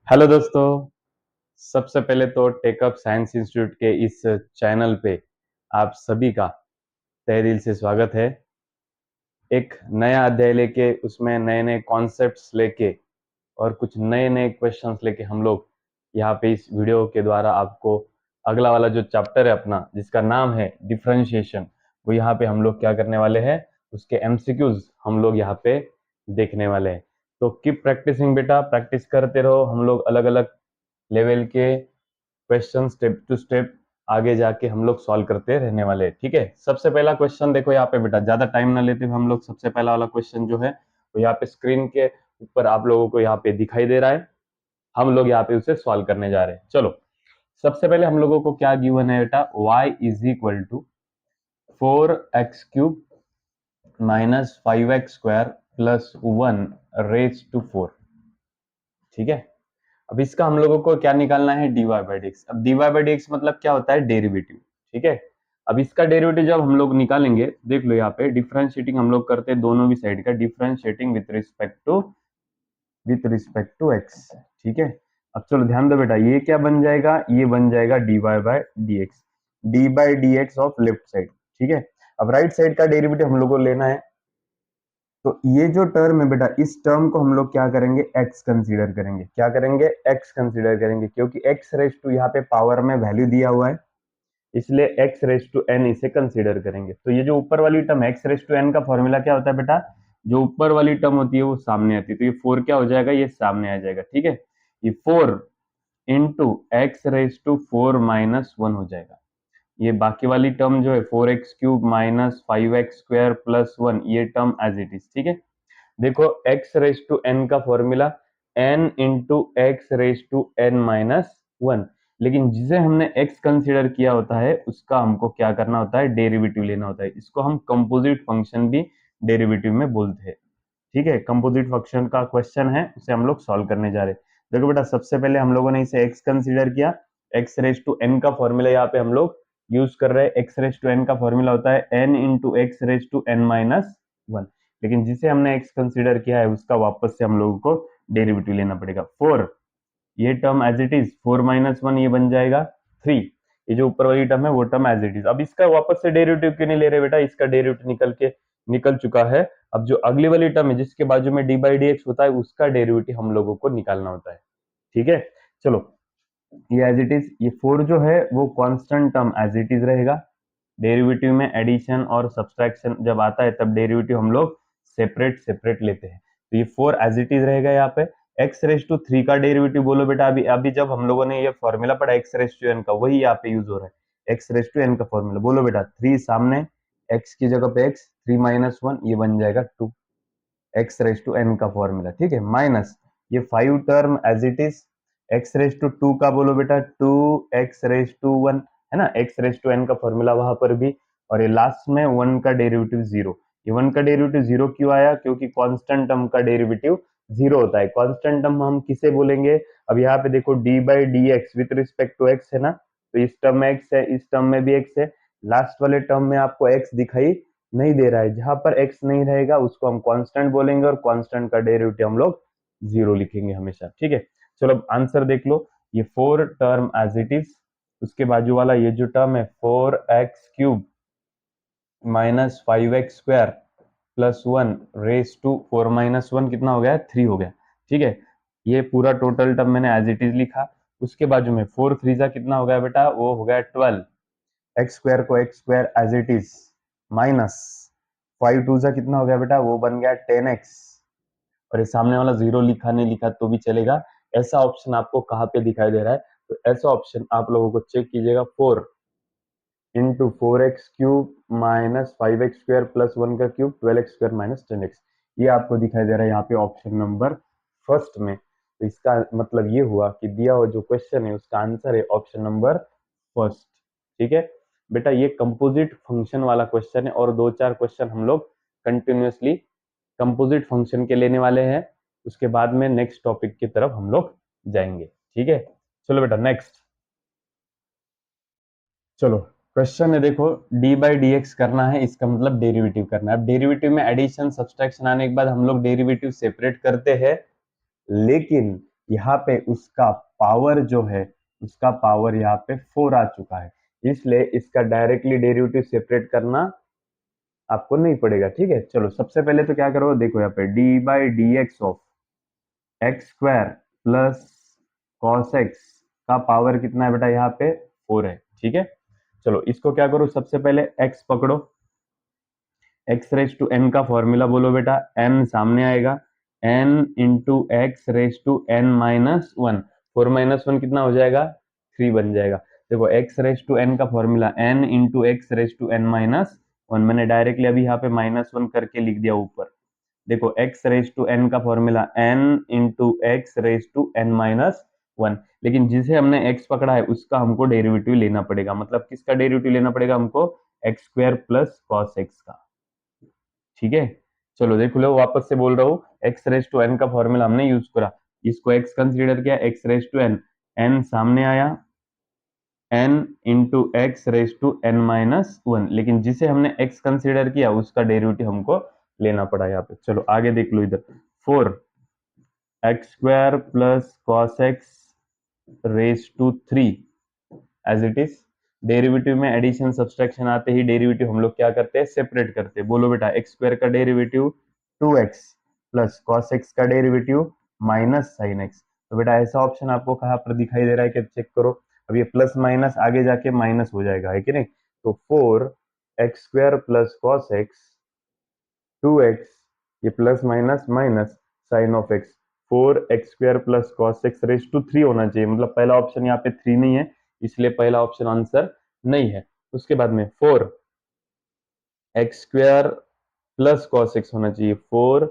Hello दोस्तों। सबसे पहले तो टेकअप साइंस इंस्टीट्यूट के इस चैनल पे आप सभी का तहे दिल से स्वागत है। एक नया अध्याय लेके उसमें नए नए कॉन्सेप्ट्स लेके और कुछ नए नए क्वेश्चंस लेके हम लोग यहाँ पे इस वीडियो के द्वारा आपको अगला वाला जो चैप्टर है अपना जिसका नाम है डिफरेंशिएशन, वो यहाँ पे हम लोग क्या करने वाले हैं, उसके एमसीक्यूज हम लोग यहाँ पे देखने वाले हैं। तो कीप प्रैक्टिसिंग बेटा, प्रैक्टिस करते रहो। हम लोग अलग अलग लेवल के क्वेश्चन स्टेप टू स्टेप आगे जाके हम लोग सॉल्व करते रहने वाले हैं। ठीक है, सबसे पहला क्वेश्चन देखो यहाँ पे बेटा, ज्यादा टाइम ना लेते हुए हम लोग सबसे पहला वाला क्वेश्चन जो है वो यहाँ पे स्क्रीन के ऊपर आप लोगों को यहाँ पे दिखाई दे रहा है। हम लोग यहाँ पे उसे सॉल्व करने जा रहे हैं। चलो, सबसे पहले हम लोगों को क्या गिवन है बेटा, y is equal to 4x³ minus 5x² plus 1 raise to 4। ठीक है, अब इसका हम लोगों को क्या निकालना है, dy बाई डी एक्स। अब dy बाई डी एक्स मतलब क्या होता है, डेरिवेटिव। ठीक है, अब इसका डेरिवेटिव जब हम लोग निकालेंगे, देख लो यहाँ पे डिफरेंशिएटिंग हम लोग करते हैं दोनों भी साइड का, differentiating with respect to x. ठीक है, अब चलो ध्यान दो बेटा, ये क्या बन जाएगा, ये बन जाएगा dy by d x, D by d x of left side. ठीक है, अब राइट साइड का डेरिवेटिव हम लोग को लेना है, तो ये जो टर्म है बेटा, इस टर्म को हम लोग क्या करेंगे, x कंसीडर करेंगे। क्या करेंगे, x कंसीडर करेंगे, क्योंकि x रेज टू यहाँ पे पावर में वैल्यू दिया हुआ है, इसलिए x रेज टू n इसे कंसीडर करेंगे। तो ये जो ऊपर वाली term x raise to n का फॉर्मूला क्या होता है बेटा, जो ऊपर वाली टर्म होती है वो सामने आती है, तो ये 4 क्या हो जाएगा, ये सामने आ जाएगा। ठीक है, ये 4 इंटू एक्स रेज टू 4 - 1 हो जाएगा। ये बाकी वाली टर्म जो है 4x³ माइनस 5x² प्लस 1, ये टर्म एज इट इज। ठीक है, देखो x रेज टू n का formula n into x raise to n minus 1, लेकिन जिसे हमने x कंसीडर किया होता है उसका हमको क्या करना होता है, डेरिवेटिव लेना होता है। इसको हम कंपोजिट फंक्शन भी डेरिवेटिव में बोलते हैं। ठीक है, कंपोजिट फंक्शन का क्वेश्चन है, उसे हम लोग सॉल्व करने जा रहे हैं। देखो बेटा, सबसे पहले हम लोगों ने इसे x कंसीडर किया, x रेज टू n का फॉर्मूला यहाँ पे हम लोग यूज कर रहे हैं। x रेज टू n का फॉर्मूला होता है n into x raise to n minus 1, लेकिन जिसे हमने x कंसीडर किया है उसका वापस से हम लोगों को डेरिवेटिव लेना पड़ेगा। 4, ये टर्म एज इट इज, 4 - 1 ये बन जाएगा 3, ये जो ऊपर वाली टर्म है वो टर्म एज इट इज। अब इसका वापस से डेरिवेटिव क्यों नहीं ले रहे बेटा, इसका डेरिवेटिव निकल चुका है। अब जो अगली वाली टर्म है जिसके बाजू में डी बाई डी एक्स होता है उसका डेरिवेटिव हम लोगों को निकालना होता है। ठीक है, चलो, ये एज इट इज, ये 4 जो है वो constant term as it is रहेगा। डेरिवेटिव में एडिशन और सब्सट्रैक्शन जब आता है तब डेरिवेटिव हम लोग सेपरेट सेपरेट लेते हैं, तो ये 4 एज इट इज रहेगा। यहाँ पे एक्स रेज टू 3 का डेरिवेटिव बोलो बेटा, अभी अभी जब हम लोगों ने ये फॉर्मूला पढ़ा एक्स रेज टू एन का, वही यहाँ पे यूज हो रहा है। एक्स रेज टू एन का फॉर्मूला बोलो बेटा, 3 सामने, एक्स की जगह पे एक्स, 3 - 1 ये बन जाएगा 2, एक्स रेज टू एन का फॉर्मूला। ठीक है, माइनस ये 5 term as it is, x raise to 2 का बोलो बेटा 2 एक्स रेज टू 1, है ना, एक्स रेज टू एन का फॉर्मूला वहां पर भी, और ये लास्ट में 1 का डेरिवेटिव 0। ये 1 का डेरिवेटिव 0 क्यों आया, क्योंकि कांस्टेंट टर्म का डेरिवेटिव 0 होता है। कांस्टेंट टर्म हम किसे बोलेंगे, अब यहाँ पे देखो d by d x with respect to x है ना, तो इस टर्म में एक्स है, इस टर्म में भी एक्स है, लास्ट वाले टर्म में आपको एक्स दिखाई नहीं दे रहा है। जहां पर x नहीं रहेगा उसको हम कांस्टेंट बोलेंगे, और कांस्टेंट का डेरिवेटिव हम लोग 0 लिखेंगे हमेशा। ठीक है, चलो अब आंसर देख लो, ये 4 टर्म एज इट इज, उसके बाजू वाला ये जो टर्म है 4x³ minus 5x² plus 1 raise to 4 - 1 कितना हो गया, 3 हो गया। ठीक है, ये पूरा टोटल टर्म मैंने एज इट इज लिखा। उसके बाजू में 4 3 जा कितना हो गया बेटा, वो हो गया 12, x² को x² as it is minus 5 2 जा कितना हो गया बेटा, वो बन गया 10x, और ये सामने वाला 0 लिखा नहीं लिखा तो भी चलेगा। ऐसा ऑप्शन आपको कहाँ पे दिखाई दे रहा है, तो ऐसा ऑप्शन आप लोगों को चेक कीजिएगा, 4 into 4x³ minus 5x² plus 1 का क्यूब 12x² माइनस 10x, ये आपको दिखाई दे रहा है यहाँ पे ऑप्शन नंबर फर्स्ट में। तो इसका मतलब ये हुआ कि दिया हुआ जो क्वेश्चन है उसका आंसर है ऑप्शन नंबर फर्स्ट। ठीक है बेटा, ये कंपोजिट फंक्शन वाला क्वेश्चन है, और 2 4 क्वेश्चन हम लोग कंटिन्यूअसली कंपोजिट फंक्शन के लेने वाले हैं। उसके बाद में नेक्स्ट टॉपिक की तरफ हम लोग जाएंगे। ठीक है, चलो बेटा नेक्स्ट, चलो क्वेश्चन है, देखो डी बाई डी एक्स करना है, इसका मतलब डेरिवेटिव करना है। अब डेरिवेटिव में एडिशन सब्सट्रैक्शन आने के बाद हम लोग डेरिवेटिव सेपरेट करते हैं, लेकिन यहाँ पे उसका पावर जो है, उसका पावर यहाँ पे 4 आ चुका है, इसलिए इसका डायरेक्टली डेरिवेटिव सेपरेट करना आपको नहीं पड़ेगा। ठीक है, चलो सबसे पहले तो क्या करो, देखो यहाँ पे D by d x of x square plus cos x का पावर कितना है बेटा, यहाँ पे 4 है। ठीक है, चलो इसको क्या करो, सबसे पहले x पकड़ो, x रेस टू n का फॉर्मूला बोलो बेटा, n सामने आएगा, n into x raise to n minus one, 4 minus one कितना हो जाएगा, 3 बन जाएगा। देखो x रेस टू n का formula n into x raise to n minus one, मैंने डायरेक्टली अभी यहाँ पे माइनस वन करके लिख दिया ऊपर। देखो x रेस टू n का formula n into x raise to n minus one, लेकिन जिसे हमने x पकड़ा है उसका हमको डेरिवेटिव लेना पड़ेगा। मतलब किसका डेरिवेटिव लेना पड़ेगा हमको, x square plus cos x का। ठीक है, चलो देख लो, वापस से बोल रहा हूँ, एक्स रेस टू एन का फॉर्मूला हमने यूज करा, इसको x कंसीडर किया, x raise to n, n सामने आया, n into x raise to n minus one, लेकिन जिसे हमने x कंसीडर किया उसका डेरिवेटिव हमको लेना पड़ा यहाँ पे। चलो आगे देख लो इधर, 4 x square plus cos x raise to 3 as it is. Derivative में एडिशन सब्सट्रैक्शन आते ही डेरिवेटिव हम लोग क्या करते हैं, सेपरेट करते हैं। बोलो बेटा, एक्स स्क्वायर का derivative 2x plus cos x का डेरिवेटिव माइनस साइन एक्स। तो बेटा ऐसा ऑप्शन आपको कहाँ पर दिखाई दे रहा है कि चेक करो, अब ये प्लस माइनस आगे जाके माइनस हो जाएगा, है कि नहीं। तो 4 x square plus cos x 2x, ये plus minus minus sine of x, 4x square plus cos x raise to 3 होना चाहिए, मतलब पहला ऑप्शन यहाँ पे 3 नहीं है, इसलिए पहला ऑप्शन आंसर नहीं है। उसके बाद में 4 x square plus cos x होना चाहिए, 4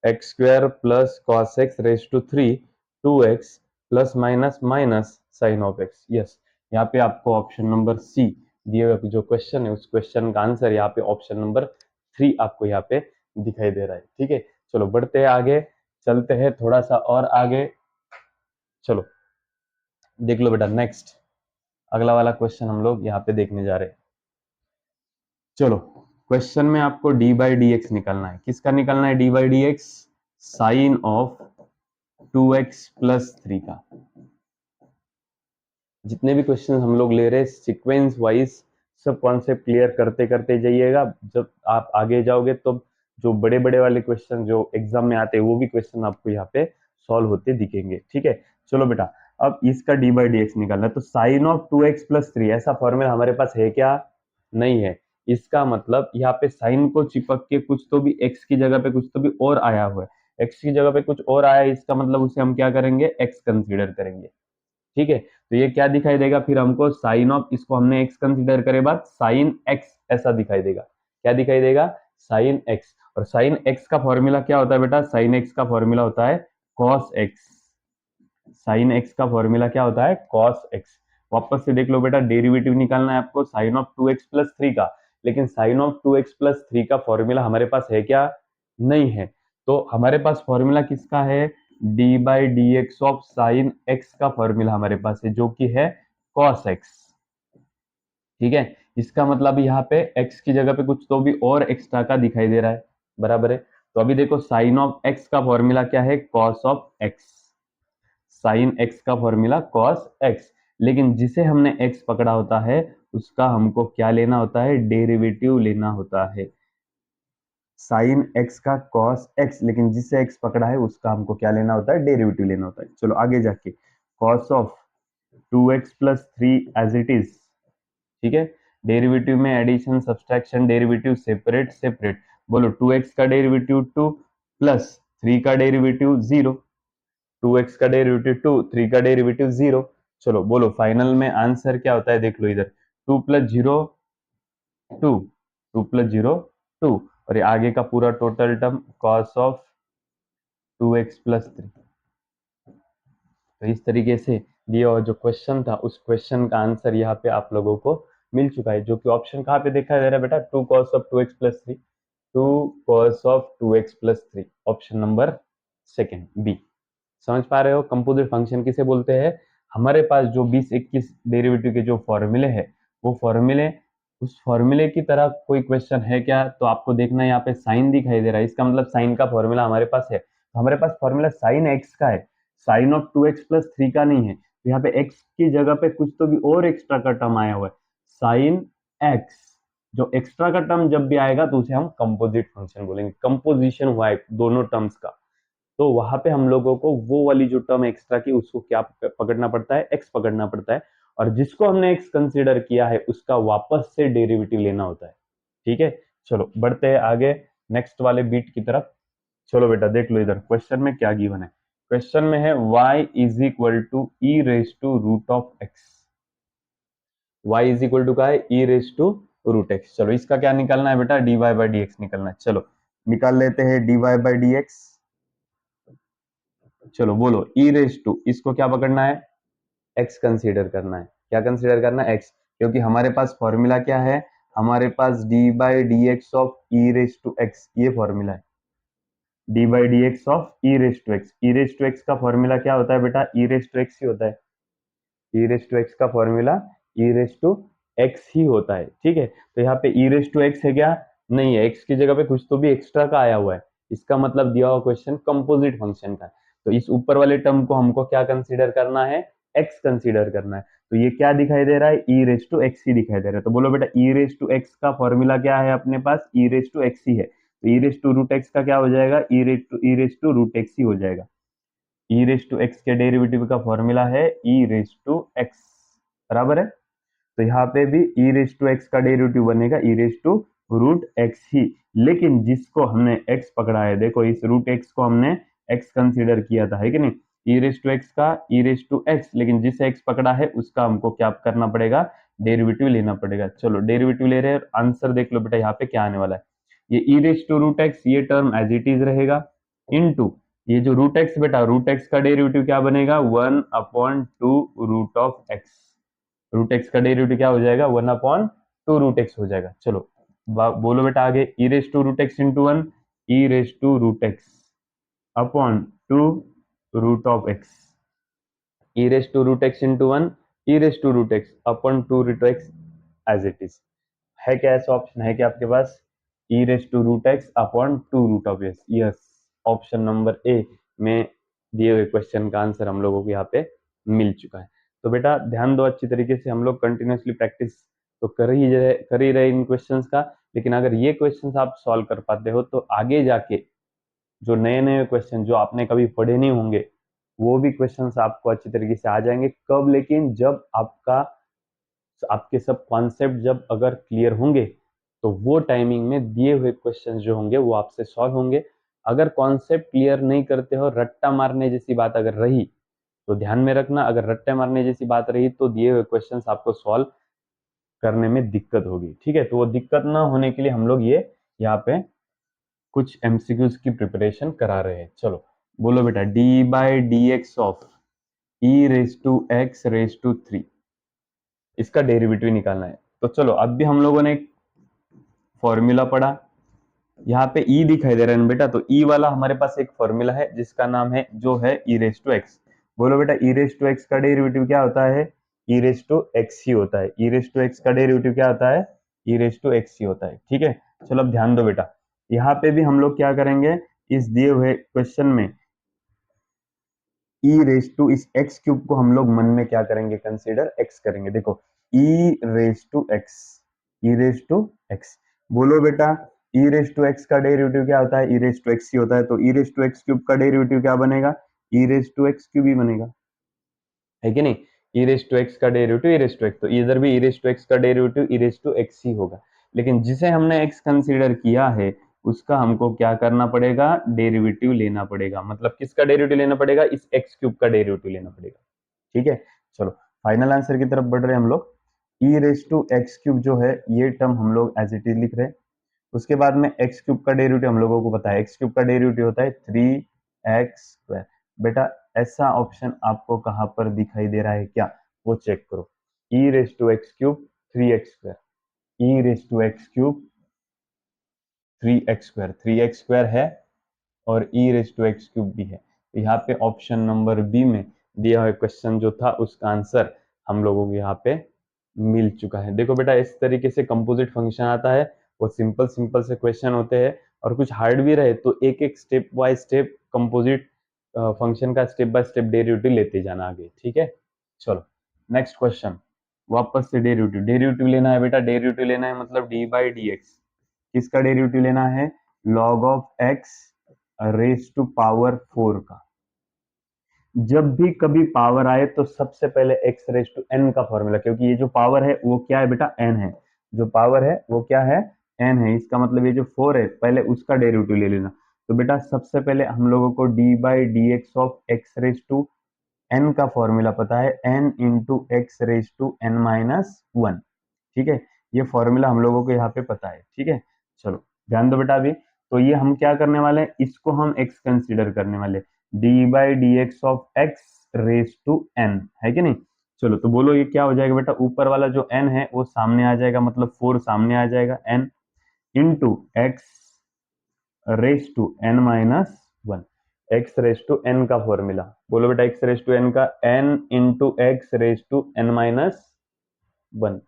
x square plus cos x raise to 3, 2x plus minus minus sine of x. Yes, यहाँ पे आपको ऑप्शन नंबर सी दिए हुए जो क्वेश्चन है उस क्वेश्चन का आंसर यहाँ पे ऑप्शन नंबर 3 आपको यहाँ पे दिखाई दे रहा है। ठीक है, चलो बढ़ते हैं आगे, चलते हैं थोड़ा सा और आगे। चलो देख लो बेटा, नेक्स्ट अगला वाला क्वेश्चन हम लोग यहाँ पे देखने जा रहे हैं। चलो क्वेश्चन में आपको डी बाई डी एक्स निकालना है, किसका निकालना है, d by d x sine of 2x plus 3 का। जितने भी क्वेश्चन हम लोग ले रहे हैं सीक्वेंस वाइज सब कॉन्सेप्ट क्लियर करते करते जाइएगा, जब आप आगे जाओगे तो जो बड़े बड़े वाले क्वेश्चन जो एग्जाम में आते हैं वो भी क्वेश्चन आपको यहाँ पे सॉल्व होते दिखेंगे। ठीक है, चलो बेटा, अब इसका डी बाई डी एक्स निकालना है, तो साइन ऑफ 2x प्लस 3 ऐसा फॉर्मूला हमारे पास है क्या, नहीं है। इसका मतलब यहाँ पे साइन को चिपक के कुछ तो भी x की जगह पे कुछ तो भी और आया हुआ है, x की जगह पे कुछ और आया है, इसका मतलब उसे हम क्या करेंगे, x कंसीडर करेंगे। ठीक है, तो ये क्या दिखाई देगा फिर हमको, साइन ऑफ, इसको हमने x कंसीडर करे बाद साइन x ऐसा दिखाई देगा। क्या दिखाई देगा, साइन x। और साइन x का फॉर्मूला क्या होता है बेटा, साइन x का फॉर्मूला होता है cos x। साइन x का फॉर्मूला क्या होता है, cos x। वापस से देख लो बेटा, डेरिवेटिव निकालना है आपको साइन ऑफ 2x प्लस 3 का, लेकिन साइन ऑफ 2x प्लस 3 का फॉर्मूला हमारे पास है क्या, नहीं है। तो हमारे पास फॉर्मूला किसका है, d by d x of sine x का फॉर्मूला हमारे पास है, जो कि है cos x। ठीक है, इसका मतलब यहाँ पे x की जगह पे कुछ तो भी और एक्स्ट्रा का दिखाई दे रहा है, बराबर है। तो अभी देखो साइन ऑफ x का फॉर्मूला क्या है, cos of x, sine x का फॉर्मूला cos x, लेकिन जिसे हमने x पकड़ा होता है उसका हमको क्या लेना होता है, डेरिवेटिव लेना होता है। साइन x का cos x, लेकिन जिसे x पकड़ा है उसका हमको क्या लेना होता है, डेरिवेटिव लेना होता है। चलो आगे जाके cos of 2x plus 3 as it is. ठीक है, डेरिवेटिव में addition subtraction derivative separate separate. बोलो 2x का डेरिवेटिव 2 प्लस 3 का डेरिवेटिव 0, 2x का डेरिवेटिव 2, 3 का डेरिवेटिव 0। चलो बोलो फाइनल में आंसर क्या होता है, देख लो इधर, 2 प्लस 0 2, 2 प्लस 0 2, और ये आगे का पूरा total term cos of 2x plus 3। तो इस तरीके से ये और जो क्वेश्चन था उस क्वेश्चन का आंसर यहाँ पे आप लोगों को मिल चुका है, जो कि ऑप्शन कहाँ पे देखा जा रहा है बेटा, 2 cos of 2x plus 3, 2 cos of 2x plus 3, option number second B. समझ पा रहे हो, कंपोजिट फंक्शन किसे बोलते हैं, हमारे पास जो 20-21 डेरिवेटिव के जो फॉर्मूले हैं वो फॉर्मूले, उस फॉर्मूले की तरह कोई क्वेश्चन है क्या, तो आपको देखना है यहाँ पे साइन दिखाई दे रहा है, इसका मतलब साइन का फॉर्मूला हमारे पास है, तो हमारे पास फॉर्मूला साइन एक्स का है। साइन ऑफ 2x प्लस 3 का नहीं है, तो यहाँ पे x की जगह पे कुछ तो भी और एक्स्ट्रा का टर्म आया हुआ है, साइन x। जो एक्स्ट्रा का टर्म जब भी आएगा तो उसे हम कंपोजिट फंक्शन बोलेंगे, कंपोजिशन हुआ है दोनों टर्म्स का, तो वहां पे हम लोगों को वो वाली जो टर्म एक्स्ट्रा की उसको क्या पकड़ना पड़ता है, x पकड़ना पड़ता है, और जिसको हमने x कंसीडर किया है उसका वापस से डेरिवेटिव लेना होता है। ठीक है, चलो बढ़ते हैं आगे नेक्स्ट वाले बीट की तरफ। चलो बेटा देख लो इधर क्वेश्चन में क्या गिवन है। क्वेश्चन में है y is equal to e raise to root of x. y is equal to का है e raise to root x. चलो इसका क्या निकालना है बेटा, dy बाई डी एक्स निकालना है। चलो निकाल लेते हैं dy बाई डी एक्स। चलो बोलो ई रेस टू, इसको क्या पकड़ना है, x कंसीडर करना है। क्या कंसीडर करना है, x, क्योंकि हमारे पास फॉर्मूला क्या है, हमारे पास d by d x of e raise to x, ये फॉर्मूला है, d by d x of e raise to x. E raise to x का फॉर्मूला क्या होता है बेटा, ई रेस टू एक्स ही होता है। ई रेस टू एक्स का formula e raise to x ही होता है। ठीक है, तो यहाँ पे ई रेस टू एक्स है क्या, नहीं है, एक्स की जगह पे कुछ तो भी एक्स्ट्रा का आया हुआ है, इसका मतलब दिया हुआ क्वेश्चन कंपोजिट फंक्शन का है। तो इस ऊपर वाले टर्म को हमको क्या कंसीडर करना है, एक्स कंसीडर करना है। तो ये क्या दिखाई दे रहा है, ई रेस टू एक्स ही दिखाई दे रहा है। तो बोलो बेटा ई रेस टू एक्स का फॉर्मूला क्या है अपने पास, ई रेस टू एक्स ही है। तो e raise to root x का क्या हो जाएगा, ई रेस टू रूट एक्स ही हो जाएगा। ई रेस टू एक्स के डेरिवेटिव का फॉर्मूला है ई रेस टू एक्स, बराबर है। तो यहाँ पे भी ई रेस टू एक्स का डेरिवेटिव बनेगा e raise to root x ही, लेकिन जिसको हमने एक्स पकड़ा है, देखो इस रूट एक्स को हमने एक्स कंसीडर किया था, है कि नहीं, ई रेस टू एक्स का ई रेस टू एक्स, लेकिन जिसे एक्स पकड़ा है उसका हमको क्या करना पड़ेगा, डेरिवेटिव लेना पड़ेगा। चलो डेरिवेटिव ले रहे हैं, आंसर देख लो बेटा यहाँ पे क्या आने वाला है। ये e raise to root x, ये टर्म एज इट इज रहेगा, इनटू ये जो रूट एक्स, बेटा रूट एक्स का डेरिवेटिव क्या बनेगा, 1/2 root of x. Root x का डेरिवेटिव क्या हो जाएगा, 1/2 रूट एक्स हो जाएगा। चलो बोलो बेटा आगे, e raise to root x into 1, e raise to root x upon 2 root of x, e raise to root x into 1, e raise to root x upon 2 root x as it is. है क्या ऐसा option है क्या आपके पास, e raise to root x upon 2 root of x, yes, option number A में दिए हुए क्वेश्चन का आंसर हम लोगों को यहाँ पे मिल चुका है। तो बेटा ध्यान दो अच्छी तरीके से, हम लोग कंटिन्यूसली प्रैक्टिस तो कर ही रहे इन क्वेश्चंस का, लेकिन अगर ये क्वेश्चंस आप सॉल्व कर पाते हो तो आगे जाके जो नए नए क्वेश्चन जो आपने कभी पढ़े नहीं होंगे वो भी क्वेश्चंस आपको अच्छी तरीके से आ जाएंगे। कब, लेकिन जब आपके सब कॉन्सेप्ट जब अगर क्लियर होंगे तो वो टाइमिंग में दिए हुए क्वेश्चंस जो होंगे वो आपसे सॉल्व होंगे। अगर कॉन्सेप्ट क्लियर नहीं करते हो, रट्टा मारने जैसी बात अगर रही तो ध्यान में रखना, अगर रट्टे मारने जैसी बात रही तो दिए हुए क्वेश्चंस आपको सॉल्व करने में दिक्कत होगी। ठीक है, तो वो दिक्कत ना होने के लिए हम लोग ये यहाँ पे कुछ एमसीक्यूज की प्रिपरेशन करा रहे हैं। चलो बोलो बेटा d by d x of e raise to x raise to 3, इसका डेरिवेटिव निकालना है। तो चलो अब भी हम लोगों ने एक फॉर्मूला पढ़ा, यहाँ पे ई दिखाई दे रहा है ना बेटा, तो ई वाला हमारे पास एक फॉर्मूला है जिसका नाम है जो है ई रेस टू एक्स। बोलो बेटा ई रेस टू एक्स का डेरिवेटिव क्या होता है, ई रेस टू एक्स ही होता है। ई रेस टू एक्स का डेरिवेटिव क्या होता है, ई रेस टू एक्स ही होता है। ठीक है, चलो अब ध्यान दो बेटा, यहाँ पे भी हम लोग क्या करेंगे, इस दिए हुए क्वेश्चन में ई रेस टू इस एक्स क्यूब को हम लोग मन में क्या करेंगे, कंसीडर एक्स करेंगे। देखो e raise to x, e raise to x, बोलो बेटा ई रेस टू एक्स का डेरिवेटिव क्या होता है, ई रेस टू एक्स ही होता है। तो e raise to x cube का डेरिवेटिव क्या बनेगा, e raise to x cube ही बनेगा, है कि नहीं। ई रेस टू एक्स का derivative e raise to x, तो इधर भी ई रेस टू एक्स का derivative e raise to x ही होगा, लेकिन जिसे हमने एक्स कंसीडर किया है उसका हमको क्या करना पड़ेगा, डेरिवेटिव लेना पड़ेगा। मतलब किसका डेरिवेटिव लेना पड़ेगा, इस एक्स क्यूब का डेरिवेटिव लेना पड़ेगा। ठीक है, चलो फाइनल आंसर की तरफ बढ़ रहे हैं हम लोग। ई रेस टू एक्स क्यूब जो है ये टर्म हम लोग एज इट इज लिख रहे हैं। उसके बाद में एक्स क्यूब का डेरिवेटिव हम लोगों को पता है, एक्स क्यूब का डेरिवेटिव होता है 3x²। बेटा ऐसा ऑप्शन आपको कहां पर दिखाई दे रहा है क्या, वो चेक करो, e raise to x cube 3x², e raise to x cube 3x², 3x² है और e raise to x cube भी है। तो यहाँ पे ऑप्शन नंबर बी में दिया हुआ क्वेश्चन जो था उसका आंसर हम लोगों को यहाँ पे मिल चुका है। देखो बेटा इस तरीके से कंपोजिट फंक्शन आता है, वो सिंपल सिंपल से क्वेश्चन होते हैं, और कुछ हार्ड भी रहे तो एक एक step by step composite function का स्टेप बाय स्टेप डेरिवेटिव लेते जाना आगे, ठीक है। चलो नेक्स्ट क्वेश्चन, वापस से डेरिवेटिव डेरिवेटिव लेना है बेटा, डेरिवेटिव लेना है मतलब डी बाई डी एक्स। किसका डेरिवेटिव लेना है? Log of x raise to power 4 का। जब भी कभी पावर आए तो सबसे पहले एक्स रेज टू एन का फॉर्मूला, क्योंकि ये जो पावर है वो क्या है बेटा? एन है। जो पावर है वो क्या है? एन है। इसका मतलब ये जो 4 है पहले उसका डेरिवेटिव ले लेना। तो बेटा सबसे पहले हम लोगों को d by d x of x raise to n का फॉर्मूला पता है, n into x raise to n minus one. ठीक है, ये फॉर्मूला हम लोगों को यहाँ पे पता है, ठीक है। चलो ध्यान दो बेटा अभी। तो ये हम क्या करने वाले हैं, इसको हम x कंसीडर करने वाले, d by d x of x raise to n, है कि नहीं। चलो तो बोलो ये क्या हो जाएगा बेटा, ऊपर वाला जो n है वो सामने आ जाएगा, मतलब 4 सामने आ जाएगा, n into x raise to n minus one. X raise to n का फॉर्मूला बोलो बेटा, एक्स रेज टू एन का n into x raise to n minus one.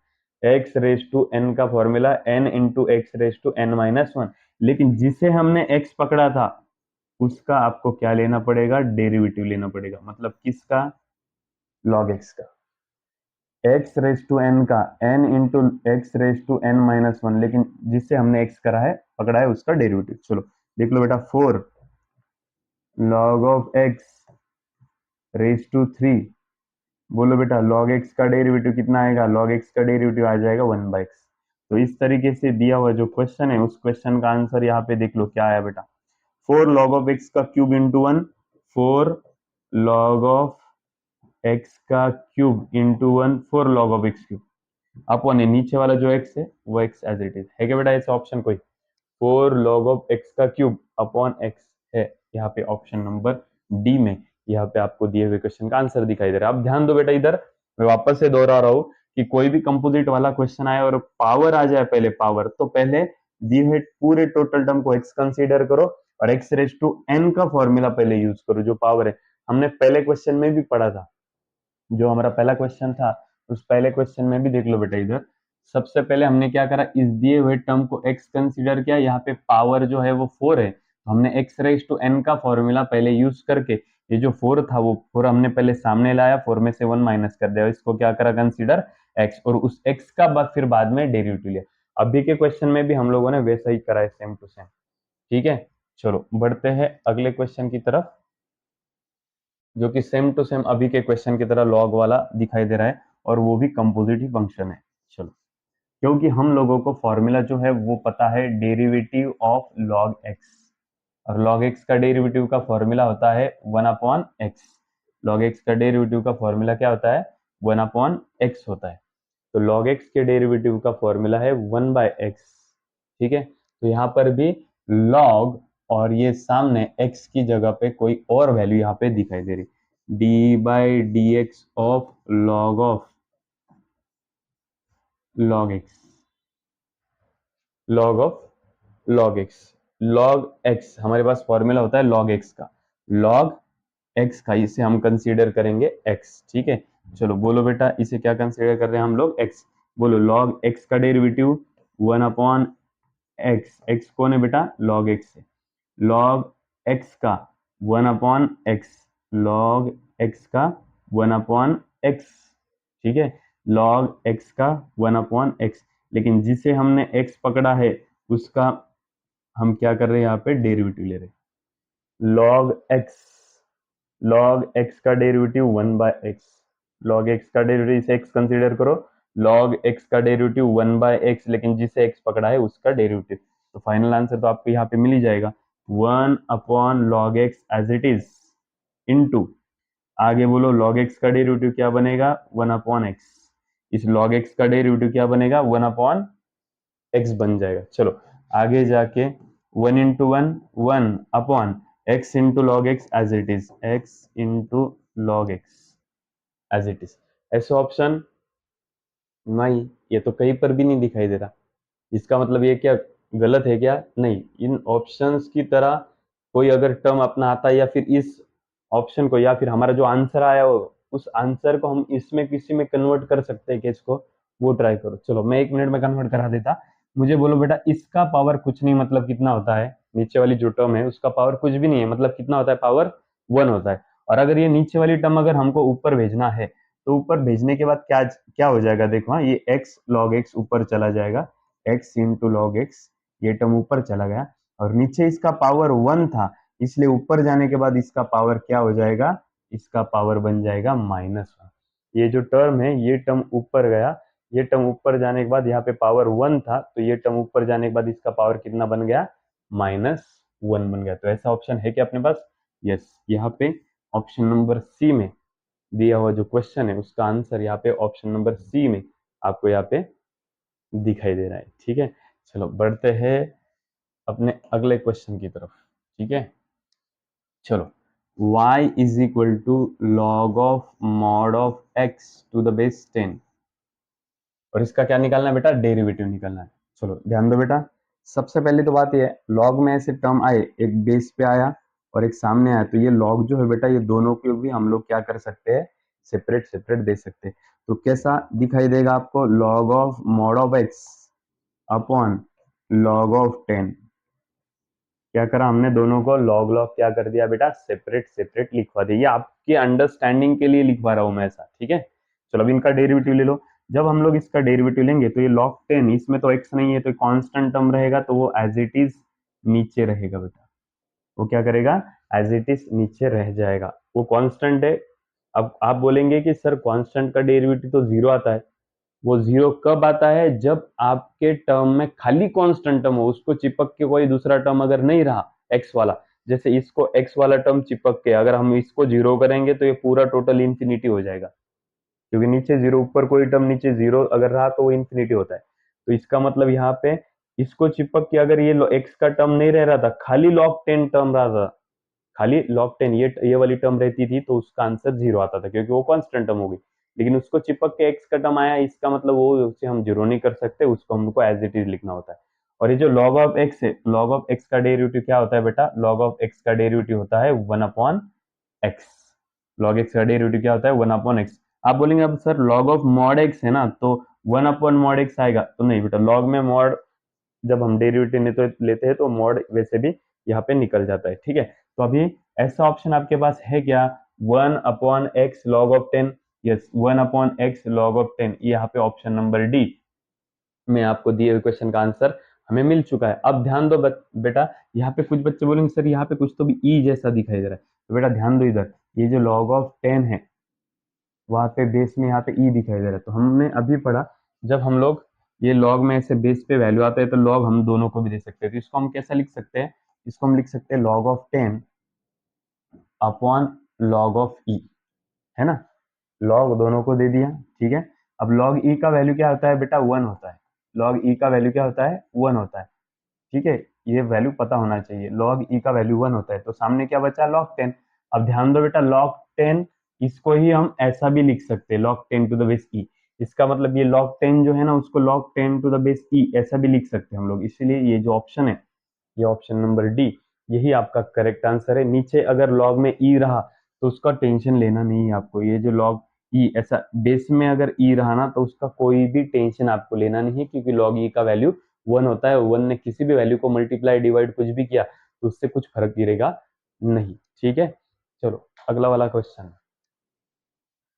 X raise to n का formula n into x raise to n minus one. लेकिन जिसे हमने x पकड़ा था उसका आपको क्या लेना पड़ेगा? डेरिवेटिव लेना पड़ेगा। मतलब किसका? लॉग x का। एक्स रेज टू एन का n into x raise to n minus one, लेकिन जिससे हमने x करा है पकड़ा है उसका डेरिवेटिव। चलो देख लो बेटा, 4 log of x raise to three. बोलो बेटा लॉग एक्स का डेरिवेटिव कितना आएगा? लॉग एक्स का डेरिवेटिव आ जाएगा 1/x। तो इस तरीके से दिया हुआ जो क्वेश्चन है उस क्वेश्चन का आंसर यहाँ पे देख लो क्या आया बेटा, 4 लॉग ऑफ एक्स का cube into one, 4 log of x का cube into one, 4 log of x cube upon ये नीचे वाला जो एक्स है वो एक्स एज इट इज है क्या बेटा? ऐसा ऑप्शन कोई 4 log ऑफ एक्स का क्यूब अपॉन एक्स है यहाँ पे ऑप्शन नंबर डी में। यहाँ पे आपको दिए हुए क्वेश्चन का आंसर दिखाई दे रहा है। अब ध्यान दो बेटा इधर, मैं वापस से दोहरा रहा हूँ कि कोई भी कंपोजिट वाला क्वेश्चन आए और पावर आ जाए पहले पावर, तो पहले दिए हुए पूरे टोटल टर्म को एक्स कंसीडर करो और एक्स रेज टू एन का फॉर्मूला पहले यूज करो। जो पावर है हमने पहले क्वेश्चन में भी पढ़ा था, जो हमारा पहला क्वेश्चन था उस पहले क्वेश्चन में भी देख लो बेटा इधर। सबसे पहले हमने क्या करा, इस दिए हुए टर्म को x कंसीडर किया, यहाँ पे पावर जो है वो 4 है, तो हमने x रेज टू n का फॉर्मूला पहले यूज करके ये जो 4 था वो 4 हमने पहले सामने लाया, 4 में से 1 माइनस कर दिया, इसको क्या करा कंसीडर x, और उस x का फिर बाद में डेरिवेटिव लिया। अभी के क्वेश्चन में भी हम लोगों ने वैसा ही करा है, सेम टू सेम, ठीक है। चलो बढ़ते हैं अगले क्वेश्चन की तरफ, जो कि सेम टू सेम अभी के क्वेश्चन की तरह लॉग वाला दिखाई दे रहा है और वो भी कंपोजिट ही फंक्शन है। चलो क्योंकि हम लोगों को फॉर्मूला जो है वो पता है डेरिवेटिव ऑफ लॉग एक्स, और लॉग एक्स का डेरिवेटिव का फॉर्मूला होता है 1 अपॉन एक्स। लॉग एक्स का डेरिवेटिव का फॉर्मूला क्या होता है? 1 अपॉन एक्स होता है। तो लॉग एक्स के डेरिवेटिव का फॉर्मूला है 1/x, ठीक है। तो यहाँ पर भी लॉग और ये सामने x की जगह पे कोई और वैल्यू यहाँ पे दिखाई दे रही, D by d x of log x, log x, log x हमारे पास फॉर्मूला होता है लॉग एक्स का, लॉग एक्स का इसे हम कंसीडर करेंगे एक्स, ठीक है। चलो बोलो बेटा इसे क्या कंसीडर कर रहे हैं हम लोग? एक्स। बोलो लॉग एक्स का डेरिवेटिव 1 अपॉन एक्स, एक्स कौन है बेटा? लॉग एक्स है। लॉग एक्स का 1 अपॉन एक्स, लॉग एक्स का 1 अपॉन एक्स, ठीक है। लॉग एक्स का 1 अपॉन एक्स, लेकिन जिसे हमने एक्स पकड़ा है उसका हम क्या कर रहे हैं यहाँ पे? डेरिवेटिव ले रहे हैं। लॉग एक्स का डेरिवेटिव 1/x, लॉग एक्स का डेरिवेटिव इसे x कंसीडर करो, लॉग एक्स का डेरिवेटिव 1/x, लेकिन जिसे x पकड़ा है उसका डेरिवेटिव। तो फाइनल आंसर तो आपको यहाँ पे मिल ही जाएगा 1 upon log x as it is into, आगे बोलो लॉग एक्स का डेरिवेटिव क्या बनेगा? 1 अपॉन एक्स। इस लॉग एक्स का डेरिवेटिव क्या बनेगा? 1 अपॉन एक्स बन जाएगा। चलो आगे जाके 1 into one 1 upon x into log x as it is, x into log x as it is. ऐसा ऑप्शन नहीं, ये तो कहीं पर भी नहीं दिखाई दे रहा। इसका मतलब ये क्या गलत है क्या? नहीं, इन ऑप्शंस की तरह कोई अगर टर्म अपना आता है या फिर इस ऑप्शन को या फिर हमारा जो आंसर आया हो उस आंसर को हम इसमें किसी में कन्वर्ट कर सकते हैं कि इसको, वो ट्राई करो। चलो मैं 1 मिनट में कन्वर्ट करा देता। मुझे बोलो बेटा इसका पावर कुछ नहीं, मतलब कितना होता है? नीचे वाली जो टर्म है उसका पावर कुछ भी नहीं है, मतलब कितना होता है पावर? 1 होता है। और अगर ये नीचे वाली टर्म अगर हमको ऊपर भेजना है तो ऊपर भेजने के बाद क्या क्या हो जाएगा, देखो हाँ, ये x log x ऊपर चला जाएगा, x इंटू लॉग एक्स, ये टर्म ऊपर चला गया और नीचे इसका पावर 1 था, इसलिए ऊपर जाने के बाद इसका पावर क्या हो जाएगा, इसका पावर बन जाएगा -1। ये जो टर्म है ये टर्म ऊपर गया, ये टर्म ऊपर जाने के बाद यहाँ पे पावर 1 था तो ये टर्म ऊपर जाने के बाद इसका पावर कितना बन गया, -1 बन गया। तो ऐसा ऑप्शन है क्या अपने पास? यस, यहाँ पे ऑप्शन नंबर सी में दिया हुआ जो क्वेश्चन है उसका आंसर यहाँ पे ऑप्शन नंबर सी में आपको यहाँ पे दिखाई दे रहा है। ठीक है, चलो बढ़ते हैं अपने अगले क्वेश्चन की तरफ। ठीक है, चलो, y is equal to log of mod of x to the base 10, और इसका क्या निकालना है बेटा, डेरिवेटिव निकालना है। चलो ध्यान दो बेटा, सबसे पहले तो बात ये है, लॉग में ऐसे टर्म आए, एक बेस पे आया और एक सामने आया, तो ये लॉग जो है बेटा ये दोनों को भी हम लोग क्या कर सकते हैं, सेपरेट सेपरेट दे सकते हैं। तो कैसा दिखाई देगा आपको, log of mod of x upon log of 10, क्या करा हमने, दोनों को लॉग लॉग क्या कर दिया बेटा, सेपरेट सेपरेट लिखवा दिया। ये आपके अंडरस्टैंडिंग के लिए लिखवा रहा हूं मैं ऐसा। ठीक है, चलो अब इनका डेरिवेटिव ले लो। जब हम लोग इसका डेरिवेटिव लेंगे तो ये log 10, इसमें तो x नहीं है तो कांस्टेंट टर्म रहेगा, तो वो एज इट इज नीचे रहेगा बेटा, वो क्या करेगा, एज इट इज नीचे रह जाएगा, वो कांस्टेंट है। अब आप बोलेंगे कि सर कांस्टेंट का डेरिवेटिव तो 0 आता है, वो 0 कब आता है, जब आपके टर्म में खाली कांस्टेंट टर्म हो, उसको चिपक के कोई दूसरा टर्म अगर नहीं रहा x वाला, जैसे इसको x वाला टर्म चिपक के अगर हम इसको 0 करेंगे तो ये पूरा टोटल इंफिनिटी हो जाएगा, क्योंकि नीचे 0, ऊपर कोई टर्म नीचे 0 अगर रहा तो वो इंफिनिटी होता है। तो इसका मतलब यहाँ पे इसको चिपक के अगर ये x का टर्म नहीं रह रहा था, खाली log 10 टर्म रहा था, खाली log 10 ये वाली टर्म रहती थी, तो उसका आंसर 0 आता था, क्योंकि वो कांस्टेंट टर्म हो गई। लेकिन उसको चिपक के x का टर्म आया, इसका मतलब वो उसे हम 0 नहीं कर सकते, उसको हमको एज इट इज लिखना होता है। और ये जो log ऑफ x है, log ऑफ x का डेरिवेटिव क्या होता है बेटा, log ऑफ x का डेरिवेटिव होता है 1 अपॉन x। log x का डेरिवेटिव क्या होता है, 1 अपॉन x। आप बोलेंगे अब sir log of mod x है ना, तो 1 अपॉन मॉड x आएगा, तो नहीं बेटा, log में मॉड जब हम डेरिवेटिव लेते हैं तो मॉड वैसे भी यहाँ पे निकल जाता है। ठीक है, तो अभी ऐसा ऑप्शन आपके पास है क्या, 1 upon x log of 10, yes 1 upon x log of 10, यहाँ पे ऑप्शन नंबर डी में आपको दिए हुए क्वेश्चन का आंसर हमें मिल चुका है। अब ध्यान दो बेटा, यहाँ पे कुछ बच्चे बोलेंगे सर यहाँ पे कुछ तो भी ई जैसा दिखाई दे रहा है, तो बेटा ध्यान दो इधर, ये जो लॉग ऑफ 10 है वहां पे बेस में यहाँ पे ई दिखाई दे रहा है, तो हमने अभी पढ़ा जब हम लोग ये लॉग में ऐसे बेस पे वैल्यू आता है तो लॉग हम दोनों को भी दे सकते हैं, तो इसको हम कैसा लिख सकते हैं, इसको हम लिख सकते हैं log of 10 upon log of e, है ना, लॉग दोनों को दे दिया। ठीक है, अब लॉग ई का वैल्यू क्या होता है बेटा, 1 होता है, लॉग ई का वैल्यू क्या होता है, 1 होता है। ठीक है, ये वैल्यू पता होना चाहिए, log e का वैल्यू 1 होता है, तो सामने क्या बचा, log 10। अब ध्यान दो बेटा, log 10 इसको ही हम ऐसा भी लिख सकते हैं, log 10 to the base e, इसका मतलब ये log 10 जो है ना उसको log 10 to the base e ऐसा भी लिख सकते हैं हम लोग, इसीलिए ये जो ऑप्शन है, ये ऑप्शन नंबर डी, यही आपका करेक्ट आंसर है। नीचे अगर log में e रहा तो उसका टेंशन लेना नहीं है आपको, ये जो log e ऐसा बेस में अगर e रहा ना तो उसका कोई भी टेंशन आपको लेना नहीं है, क्योंकि log e का वैल्यू 1 होता है, 1 ने किसी भी वैल्यू को मल्टीप्लाई डिवाइड कुछ भी किया तो उससे कुछ फर्क गिरेगा नहीं। ठीक है, चलो अगला वाला क्वेश्चन,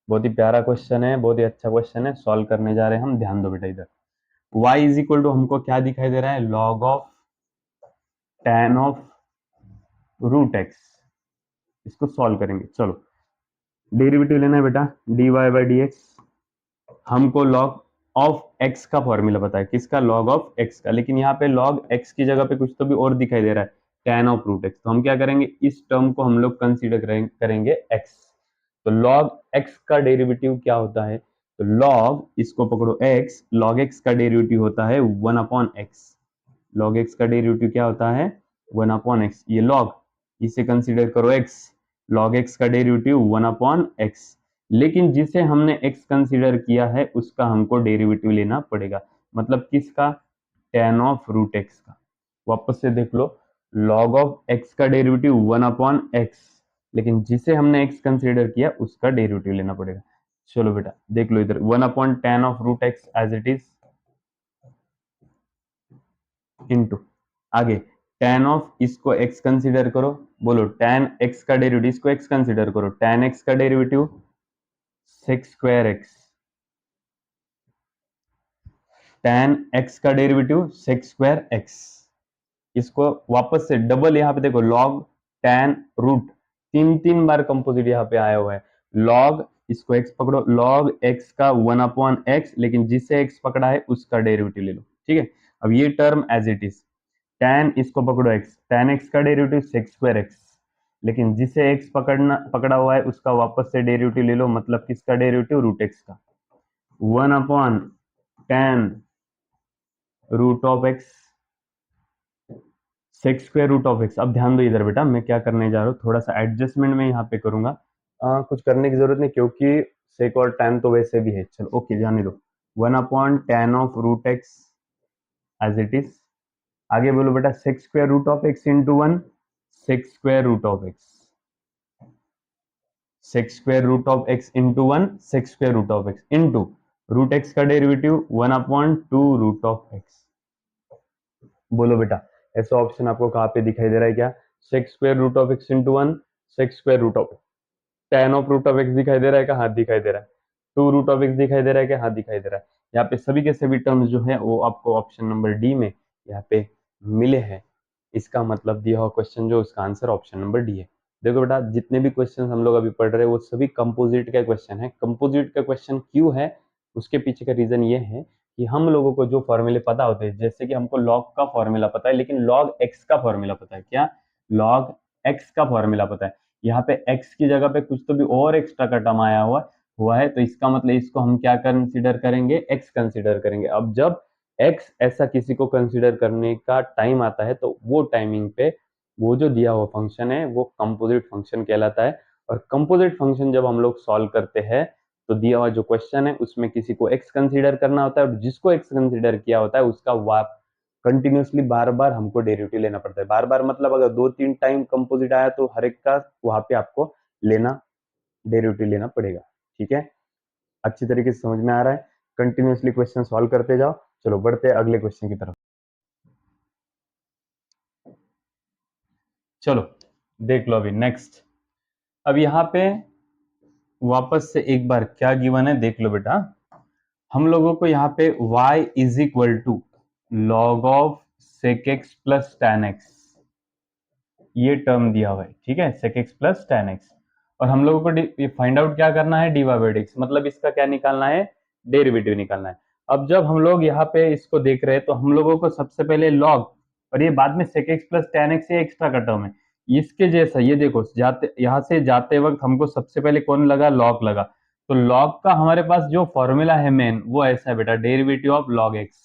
बहुत ही प्यारा क्वेश्चन है, बहुत ही अच्छा क्वेश्चन है, सॉल्व करने जा रहे हैं हम, ध्यान दो बेटा इधर। y इज इक्वल टू हमको क्या दिखाई दे रहा है, log of tan of root x, इसको सॉल्व करेंगे। चलो डेरिवेटिव लेना है बेटा, dy बाई डी एक्स, हमको log ऑफ x का फॉर्मूला पता है, किसका, log ऑफ x का, लेकिन यहाँ पे log x की जगह पे कुछ तो भी और दिखाई दे रहा है, tan ऑफ रूट x, तो हम क्या करेंगे, इस टर्म को हम लोग कंसीडर करेंगे x। तो log x का डेरिवेटिव क्या होता है, तो log, इसको पकड़ो x, log x का डेरिवेटिव होता है 1 अपॉन x, log x का डेरिवेटिव क्या होता है, 1 अपॉन x, ये log, इसे कंसीडर करो x, log x का डेरिवेटिव 1 अपॉन x, लेकिन जिसे हमने x कंसीडर किया है उसका हमको डेरिवेटिव लेना पड़ेगा, मतलब किसका, tan ऑफ रूट x का। वापस से देख लो, log ऑफ x का डेरिवेटिव 1 अपॉन x, लेकिन जिसे हमने x कंसीडर किया उसका डेरिवेटिव लेना पड़ेगा। चलो बेटा देख लो इधर, 1 upon tan of root x as it is into, आगे tan ऑफ, इसको x कंसीडर करो, बोलो tan x का डेरिवेटिव, इसको x कंसीडर करो, tan x का derivative sec square x, tan x का डेरिवेटिव sec स्क्वायर x, इसको वापस से डबल यहाँ पे देखो log tan रूट, तीन तीन बार कंपोजिट यहाँ पे आया हुआ है, log, इसको x पकड़ो, log x का 1/x, लेकिन जिसे x पकड़ा है उसका डेरिवेटिव ले लो, ठीक है। अब ये term as it is, tan इसको पकड़ो x, tan x का डेरिवेटिव sec स्क्वायर x, लेकिन जिसे x पकड़ा हुआ है उसका वापस से डेरिवेटिव ले लो, मतलब किसका डेरिवेटिव, रूट x का, 1/tan root of x sec square root of x. अब ध्यान दो इधर बेटा, मैं क्या करने जा रहा हूँ, थोड़ा सा एडजस्टमेंट में यहाँ पे करूंगा, कुछ करने की जरूरत नहीं क्योंकि सेक और टैन तो वैसे भी है। चलो ओके, जाने दो, 1/tan of root x as it is. आगे बोलो बेटा, sec square root of x into 1, sec square root of x, sec square root of x into 1, sec square root of x into root x का derivative 1/2 root of x. बोलो बेटा, ऐसा option आपको कहाँ पे दिखाई दे रहा है क्या, sec square root of x into 1, sec square root of tan of root of x दिखाई दे रहा है क्या, हाँ दिखाई दे रहा है, 2 रूट ऑफ एक्स दिखाई दे रहा है क्या, हाँ दिखाई दे रहा है। यहाँ पे सभी के सभी टर्म्स जो है वो आपको ऑप्शन नंबर डी में यहाँ पे मिले हैं, इसका मतलब दिया हुआ क्वेश्चन जो, उसका आंसर ऑप्शन नंबर डी है। देखो बेटा, जितने भी क्वेश्चन हम लोग अभी पढ़ रहे हैं वो सभी कंपोजिट का क्वेश्चन है। कंपोजिट का क्वेश्चन क्यों है, उसके पीछे का रीजन ये है कि हम लोगों को जो फॉर्मूले पता होते हैं, जैसे कि हमको log का फॉर्मूला पता है, लेकिन log x का फॉर्मूला पता है क्या, log x का फॉर्मूला पता है, यहाँ पे x की जगह पे कुछ तो भी और एक्स्ट्रा का टर्म आया हुआ है, तो इसका मतलब इसको हम क्या कंसीडर करेंगे, x कंसीडर करेंगे। अब जब x ऐसा किसी को कंसीडर करने का टाइम आता है, तो वो टाइमिंग पे वो जो दिया हुआ फंक्शन है वो कंपोजिट फंक्शन कहलाता है। और कंपोजिट फंक्शन जब हम लोग सॉल्व करते हैं, तो दिया हुआ जो क्वेश्चन है उसमें किसी को x कंसीडर करना होता है, और जिसको x कंसीडर किया होता है उसका कंटिन्यूसली बार बार हमको डेरिवेटिव लेना पड़ता है। बार बार मतलब अगर 2-3 टाइम कंपोजिट आया तो हर एक का वहां पे आपको डेरिवेटिव लेना पड़ेगा, ठीक है। अच्छी तरीके से समझ में आ रहा है, कंटिन्यूसली क्वेश्चन सॉल्व करते जाओ। चलो बढ़ते हैं अगले क्वेश्चन की तरफ। चलो देख लो अभी नेक्स्ट। अब यहाँ पे वापस से एक बार क्या गिवन है देख लो बेटा, हम लोगों को यहाँ पे y is equal to log of sec x plus tan x, ये टर्म दिया हुआ है, ठीक है, sec x plus tan x. और हम लोगों को फाइंड आउट क्या करना है, d y by d x, मतलब इसका क्या निकालना है, डेरिवेटिव निकालना है। अब जब हम लोग यहाँ पे इसको देख रहे हैं, तो हम लोगों को सबसे पहले लॉग, और ये बाद में sec x plus tan x, ये एक्स्ट्रा का टर्म है, इसके जैसा ये देखो, जाते यहाँ से जाते वक्त हमको सबसे पहले कौन लगा, लॉग लगा। तो लॉग का हमारे पास जो फॉर्मूला है मेन, वो ऐसा है बेटा, डेरिवेटिव ऑफ लॉग एक्स।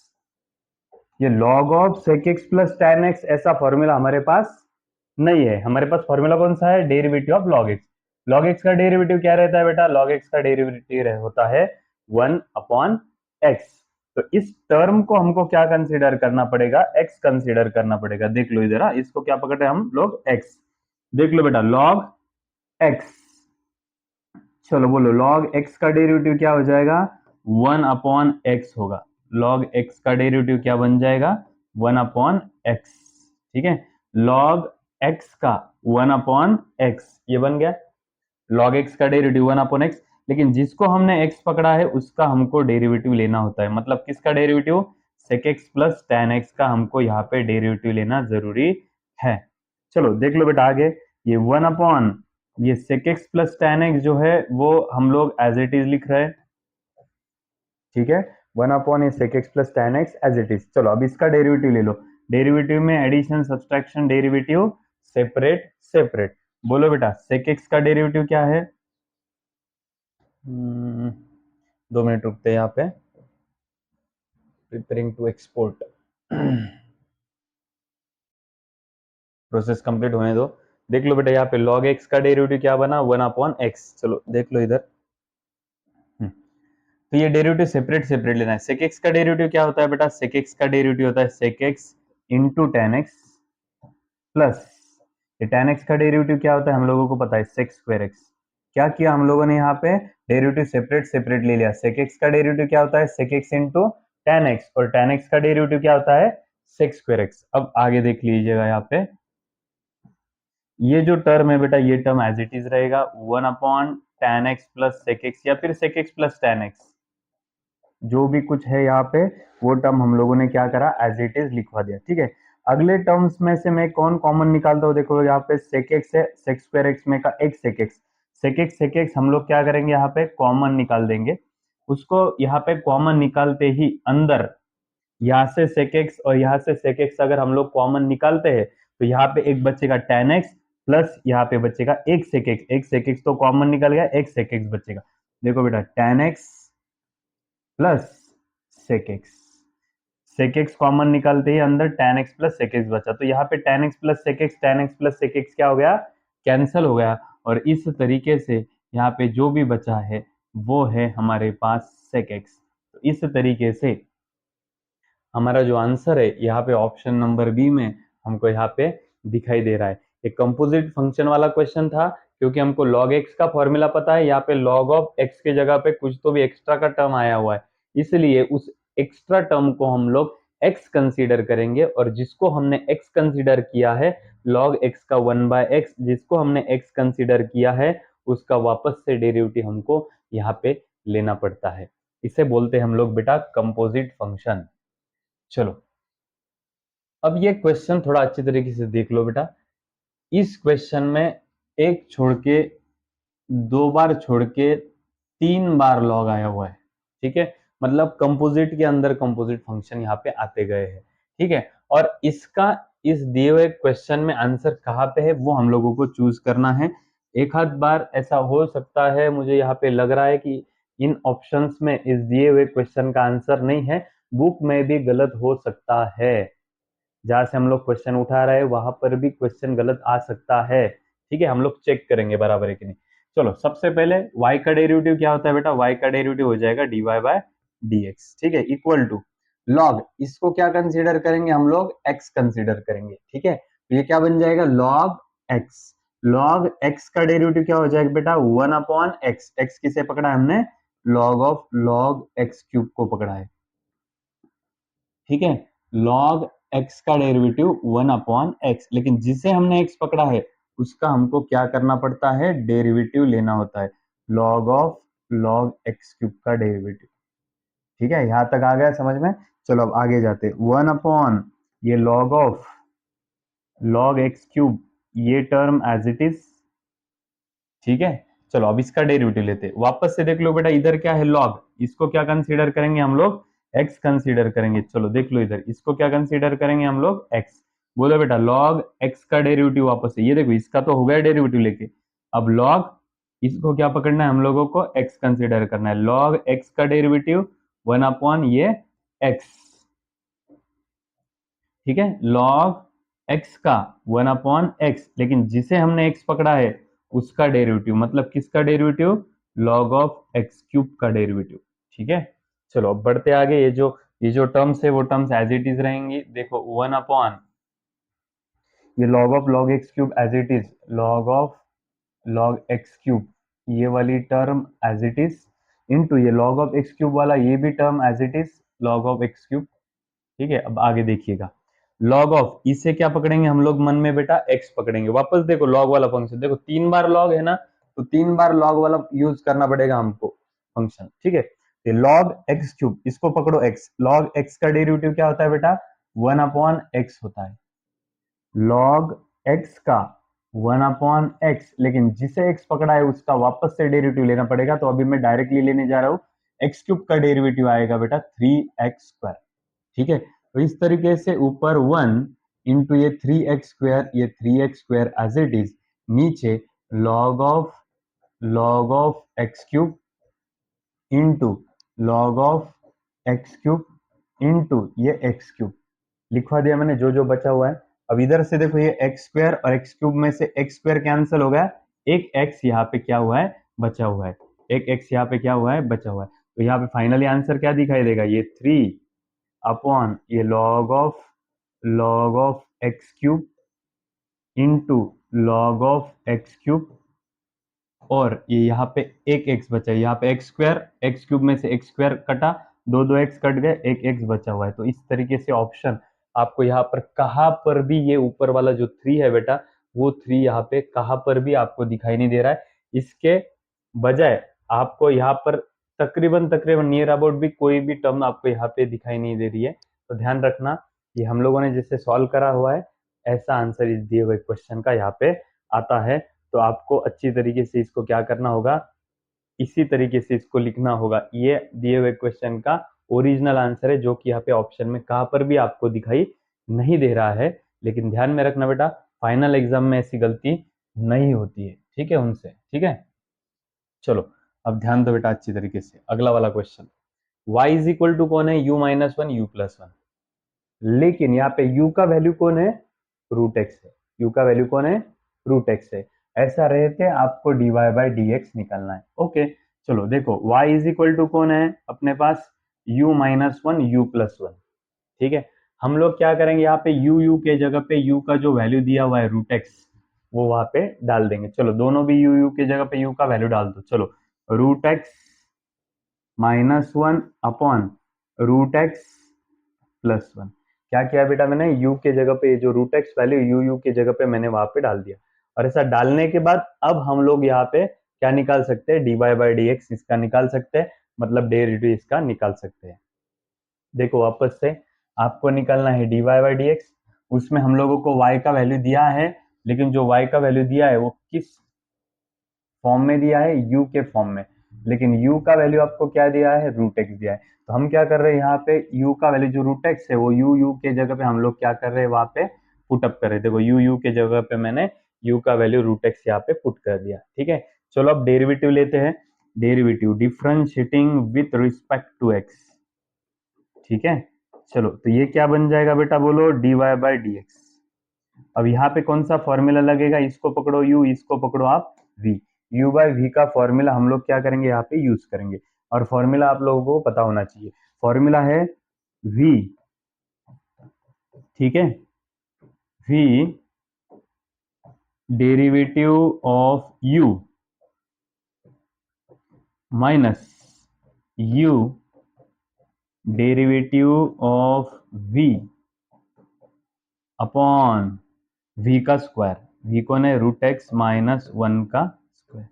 ये log of sec x plus tan x ऐसा फॉर्मूला हमारे पास नहीं है। हमारे पास फॉर्मूला कौन सा है, derivative of log x। log x का डेरिवेटिव क्या रहता है बेटा, log x का डेरिवेटिव होता है 1/x। तो इस टर्म को हमको क्या कंसीडर करना पड़ेगा, x कंसीडर करना पड़ेगा। देख लो इधर, इसको क्या पकड़े हम लोग, x। देख लो बेटा, log x, चलो बोलो log x का डेरिवेटिव क्या हो जाएगा, 1/x होगा। log x का डेरिवेटिव क्या बन जाएगा, 1/x, ठीक है। log x का 1/x ये बन गया, log x का डेरिवेटिव 1/x। लेकिन जिसको हमने x पकड़ा है उसका हमको डेरिवेटिव लेना होता है, मतलब किसका derivative, sec x plus tan x का हमको यहाँ पे डेरिवेटिव लेना जरूरी है। चलो देख लो बेटा आगे, ये 1/ ये sec x plus tan x जो है वो हम लोग एज इट इज लिख रहे हैं, ठीक है। 1/ ये sec x plus tan x as it is. चलो अब इसका डेरिवेटिव ले लो, डेरिवेटिव में addition subtraction derivative separate separate. बोलो बेटा sec x का डेरिवेटिव क्या है, 2 मिनट रुकते हैं यहाँ पे, preparing to export, process complete होने दो। देख लो बेटा यहाँ पे log x का डेरिवेटिव क्या बना, 1/x। चलो देख लो इधर, तो ये डेरिवेटिव सेपरेट सेपरेट लेना है। sec x का डेरिवेटिव क्या होता है बेटा, sec x का डेरिवेटिव होता है sec x into tan x plus, ये tan x का डेरिवेटिव क्या होता है हम लोगों को पता है, sec स्क्वायर x। क्या किया हम लोगों ने यहाँ पे, डेरिवेटिव सेपरेट सेपरेट ले लिया। sec x का डेरिवेटिव क्या होता है, sec x into tan x, और tan x का डेरिवेटिव क्या होता है, sec स्क्वायर x। अब आगे देख लीजिएगा यहाँ पे, ये जो टर्म है बेटा, ये टर्म एज इट इज रहेगा 1/tan x plus sec x, या फिर sec x plus tan x, जो भी कुछ है यहाँ पे वो टर्म हम लोगों ने क्या करा, एज इट इज लिखवा दिया। ठीक है, अगले टर्म्स में से मैं कौन कॉमन निकालता हूँ, देखो यहाँ पे sec x है, sec स्क्वायर x में का x sec x, sec x हम लोग क्या करेंगे, यहाँ पे कॉमन निकाल देंगे। उसको यहाँ पे कॉमन निकालते ही अंदर यहाँ से sec x और यहाँ से sec x अगर हम लोग कॉमन निकालते हैं तो यहाँ पे एक बचेगा tan x प्लस यहाँ पे बचेगा एक sec x, एक sec x तो कॉमन निकल गया, एक sec x बचेगा। देखो बेटा tan x plus sec x, sec x common निकालते ही अंदर tan x plus sec x बचा, तो यहाँ पे tan x plus sec x, tan x plus sec x क्या हो गया, कैंसल हो गया। और इस तरीके से यहाँ पे जो भी बचा है वो है हमारे पास sec x। तो इस तरीके से हमारा जो आंसर है यहाँ पे ऑप्शन नंबर बी में हमको यहाँ पे दिखाई दे रहा है। एक कंपोजिट फंक्शन वाला क्वेश्चन था, क्योंकि हमको log x का फॉर्मूला पता है, यहाँ पे log ऑफ x के जगह पे कुछ तो भी एक्स्ट्रा का टर्म आया हुआ है, इसलिए उस एक्स्ट्रा टर्म को हम लोग x कंसीडर करेंगे, और जिसको हमने x कंसीडर किया है log x का 1/x, जिसको हमने x कंसीडर किया है उसका वापस से डेरिवेटिव हमको यहाँ पे लेना पड़ता है। इसे बोलते हैं हम लोग बेटा कंपोजिट फंक्शन। चलो, अब ये क्वेश्चन थोड़ा अच्छी तरीके से देख लो बेटा। इस क्वेश्चन में एक छोड़ के, दो बार छोड़ के, तीन बार लॉग आया हुआ है। ठीक है, मतलब कंपोजिट के अंदर कंपोजिट फंक्शन यहाँ पे आते गए हैं। ठीक है, और इसका इस दिए हुए क्वेश्चन में आंसर कहाँ पे है वो हम लोगों को चूज करना है। एक आध बार ऐसा हो सकता है, मुझे यहाँ पे लग रहा है कि इन ऑप्शंस में इस दिए हुए क्वेश्चन का आंसर नहीं है, बुक में भी गलत हो सकता है। जहां से हम लोग क्वेश्चन उठा रहे हैं वहां पर भी क्वेश्चन गलत आ सकता है। ठीक है, हम लोग चेक करेंगे बराबर है कि नहीं। चलो, सबसे पहले y का डेरिवेटिव क्या होता है बेटा, y का डेरिवेटिव हो जाएगा dy बाय dx। ठीक है, इक्वल टू log, इसको क्या कंसीडर करेंगे हम लोग, x कंसीडर करेंगे। ठीक है, तो ये क्या बन जाएगा, log x। log x का डेरिवेटिव क्या हो जाएगा बेटा, 1/x, x किसे पकड़ा है हमने, log of log x cube को पकड़ा है। ठीक है, log x का डेरिवेटिव 1/x, लेकिन जिसे हमने x पकड़ा है उसका हमको क्या करना पड़ता है, डेरिवेटिव लेना होता है, log of log x cube का डेरिवेटिव। ठीक है, यहां तक आ गया समझ में। चलो अब आगे जाते, 1/ ये log of log x cube, ये टर्म एज इट इज। ठीक है, चलो अब इसका डेरिवेटिव लेते हैं। वापस से देख लो बेटा, इधर क्या है log, इसको क्या कंसीडर करेंगे हम लोग, x कंसीडर करेंगे। चलो देख लो इधर, इसको क्या कंसीडर करेंगे हम लोग, x। बोलो बेटा log x का डेरिवेटिव वापस से, ये देखो इसका तो हो गया डेरिवेटिव लेके, अब log, इसको क्या पकड़ना है हम लोगों को, x कंसीडर करना है। log x का डेरिवेटिव 1/ ये x। ठीक है, log x का 1/x, लेकिन जिसे हमने x पकड़ा है उसका डेरिवेटिव, मतलब किसका derivative, log of x cube का डेरिवेटिव। ठीक है, चलो अब बढ़ते आगे। ये जो टर्म्स है वो टर्म्स एज इट इज रहेंगी। देखो 1/ ये log of log x cube as it is, log of log x cube, ये वाली term as it is, into ये log ऑफ x क्यूब वाला ये भी term as it is, log of x cube. ठीक है, अब आगे देखिएगा, log ऑफ, इसे क्या पकड़ेंगे हम लोग मन में बेटा, x पकड़ेंगे। वापस देखो log वाला फंक्शन, देखो तीन बार log है ना, तो तीन बार log वाला यूज करना पड़ेगा हमको फंक्शन। ठीक है, ये log x क्यूब, इसको पकड़ो x, log x का डेरिवेटिव क्या होता है बेटा, 1/x होता है। log x का 1/x, लेकिन जिसे x पकड़ा है उसका वापस से डेरिवेटिव लेना पड़ेगा, तो अभी मैं डायरेक्टली लेने जा रहा हूँ, x क्यूब का डेरिवेटिव आएगा बेटा 3x²। ठीक है, तो इस तरीके से ऊपर 1 ये 3x², ये 3x² एज इट इज, नीचे log of x cube into log of x cube into ये x क्यूब लिखवा दिया मैंने, जो जो बचा हुआ है। अब इधर से देखो, ये x² और x क्यूब में से x² कैंसिल हो गया, एक x यहाँ पे क्या हुआ है, बचा हुआ है, एक x यहाँ पे क्या हुआ है, बचा हुआ है। तो यहाँ पे फाइनली आंसर क्या दिखाई देगा, ये 3 ये log of x cube into log of x cube, और ये यहाँ पे एक x बचा है, यहाँ पे x² x क्यूब में से x² कटा, दो दो x कट गए, एक x बचा हुआ है। तो इस तरीके से ऑप्शन आपको यहाँ पर कहाँ पर भी ये ऊपर वाला जो 3 है बेटा, वो 3 यहाँ पे कहाँ पर भी आपको दिखाई नहीं दे रहा है। इसके बजाय आपको यहाँ पर तकरीबन तकरीबन नियर अबाउट भी कोई भी टर्म आपको यहाँ पे दिखाई नहीं दे रही है। तो ध्यान रखना कि हम लोगों ने जैसे सॉल्व करा हुआ है ऐसा आंसर इस दिए हुए क्वेश्चन का यहाँ पे आता है। तो आपको अच्छी तरीके से इसको क्या करना होगा, इसी तरीके से इसको लिखना होगा। ये दिए हुए क्वेश्चन का ओरिजिनल आंसर है जो कि यहाँ पे ऑप्शन में कहाँ पर भी आपको दिखाई नहीं दे रहा है। लेकिन ध्यान में रखना बेटा, फाइनल एग्जाम में ऐसी गलती नहीं होती है, ठीक है, उनसे, ठीक है। चलो अब ध्यान दो बेटा अच्छी तरीके से, अगला वाला question. y is equal to कौन है, u-1 u+1, लेकिन यहाँ पे u का वैल्यू कौन है, रूट एक्स है। u का वैल्यू कौन है, रूट एक्स है। ऐसा रहते आपको dy बाई डी एक्स निकालना है। ओके चलो देखो, y इज इक्वल टू कौन है अपने पास, u-1 u+1, ठीक है। हम लोग क्या करेंगे, यहाँ पे u के जगह पे u का जो वैल्यू दिया हुआ है रूट एक्स वो वहां पे डाल देंगे। चलो दोनों भी u के जगह पे u का वैल्यू डाल दो। चलो root x -1 upon root x +1। क्या किया बेटा मैंने, u के जगह पे जो रूट एक्स वैल्यू u के जगह पे मैंने वहां पे डाल दिया। और ऐसा डालने के बाद अब हम लोग यहाँ पे क्या निकाल सकते हैं, dy बाई डी एक्स इसका निकाल सकते हैं, मतलब डेरिवेटिव इसका निकाल सकते हैं। देखो वापस से आपको निकालना है dy बाई डी एक्स। उसमें हम लोगों को y का वैल्यू दिया है, लेकिन जो y का वैल्यू दिया है वो किस फॉर्म में दिया है, u के फॉर्म में। लेकिन u का वैल्यू आपको क्या दिया है, रूट एक्स दिया है। तो हम क्या कर रहे हैं यहाँ पे, u का वैल्यू जो रूट एक्स है वो u के जगह पे हम लोग क्या कर रहे हैं, वहां पे पुट अप कर रहे हैं। देखो u के जगह पे मैंने u का वैल्यू रूट एक्स यहाँ पे पुट कर दिया, ठीक है। चलो अब डेरिवेटिव लेते हैं। Derivative differentiating with respect to x, ठीक है। चलो तो ये क्या बन जाएगा बेटा, बोलो dy बाई डी एक्स। अब यहाँ पे कौन सा फॉर्मूला लगेगा, इसको पकड़ो u, इसको पकड़ो आप v। u बाई वी का फॉर्मूला हम लोग क्या करेंगे, यहाँ पे यूज करेंगे। और फॉर्मूला आप लोगों को पता होना चाहिए, फॉर्मूला है v, ठीक है। v derivative of u minus u derivative of v upon v का स्क्वायर। v कौन है, रूट एक्स -1 का स्क्वायर।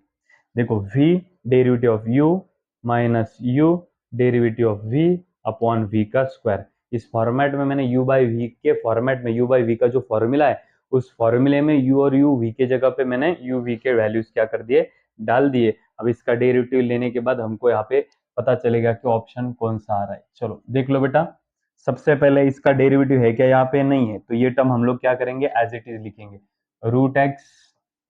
देखो v derivative of u minus u derivative of v upon v का स्क्वायर। इस फॉर्मेट में मैंने u बाई वी के फॉर्मेट में u बाई वी का जो फॉर्मूला है उस फॉर्मूले में u और u v के जगह पे मैंने u v के वैल्यूज क्या कर दिए, डाल दिए। अब इसका डेरिवेटिव लेने के बाद हमको यहाँ पे पता चलेगा कि ऑप्शन कौन सा आ रहा है। चलो देख लो बेटा, सबसे पहले इसका डेरिवेटिव है क्या, यहाँ पे नहीं है, तो ये टर्म हम लोग क्या करेंगे, एज इट इज लिखेंगे, root x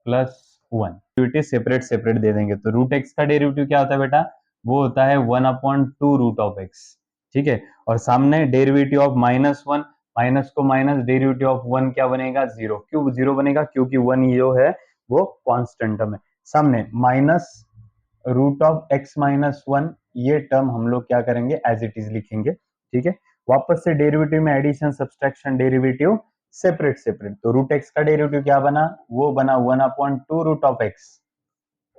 +1। Derivative separate separate दे देंगे। तो रूट एक्स का डेरिवेटिव क्या होता है बेटा, वो होता है 1/2 रूट ऑफ एक्स, ठीक है। और सामने डेरिवेटिव ऑफ -1, माइनस को माइनस, डेरिवेटिव ऑफ 1 क्या बनेगा, 0। क्यों 0 बनेगा, क्योंकि 1 जो है वो कॉन्स्टेंट टर्म है। सामने माइनस रूट ऑफ x-1, ये टर्म हम लोग क्या करेंगे, एज इट इज लिखेंगे, ठीक है। वापस से डेरिवेटिव में addition subtraction derivative separate separate. तो रूट एक्स का डेरिवेटिव क्या बना, वो बना 1/2 रूट ऑफ एक्स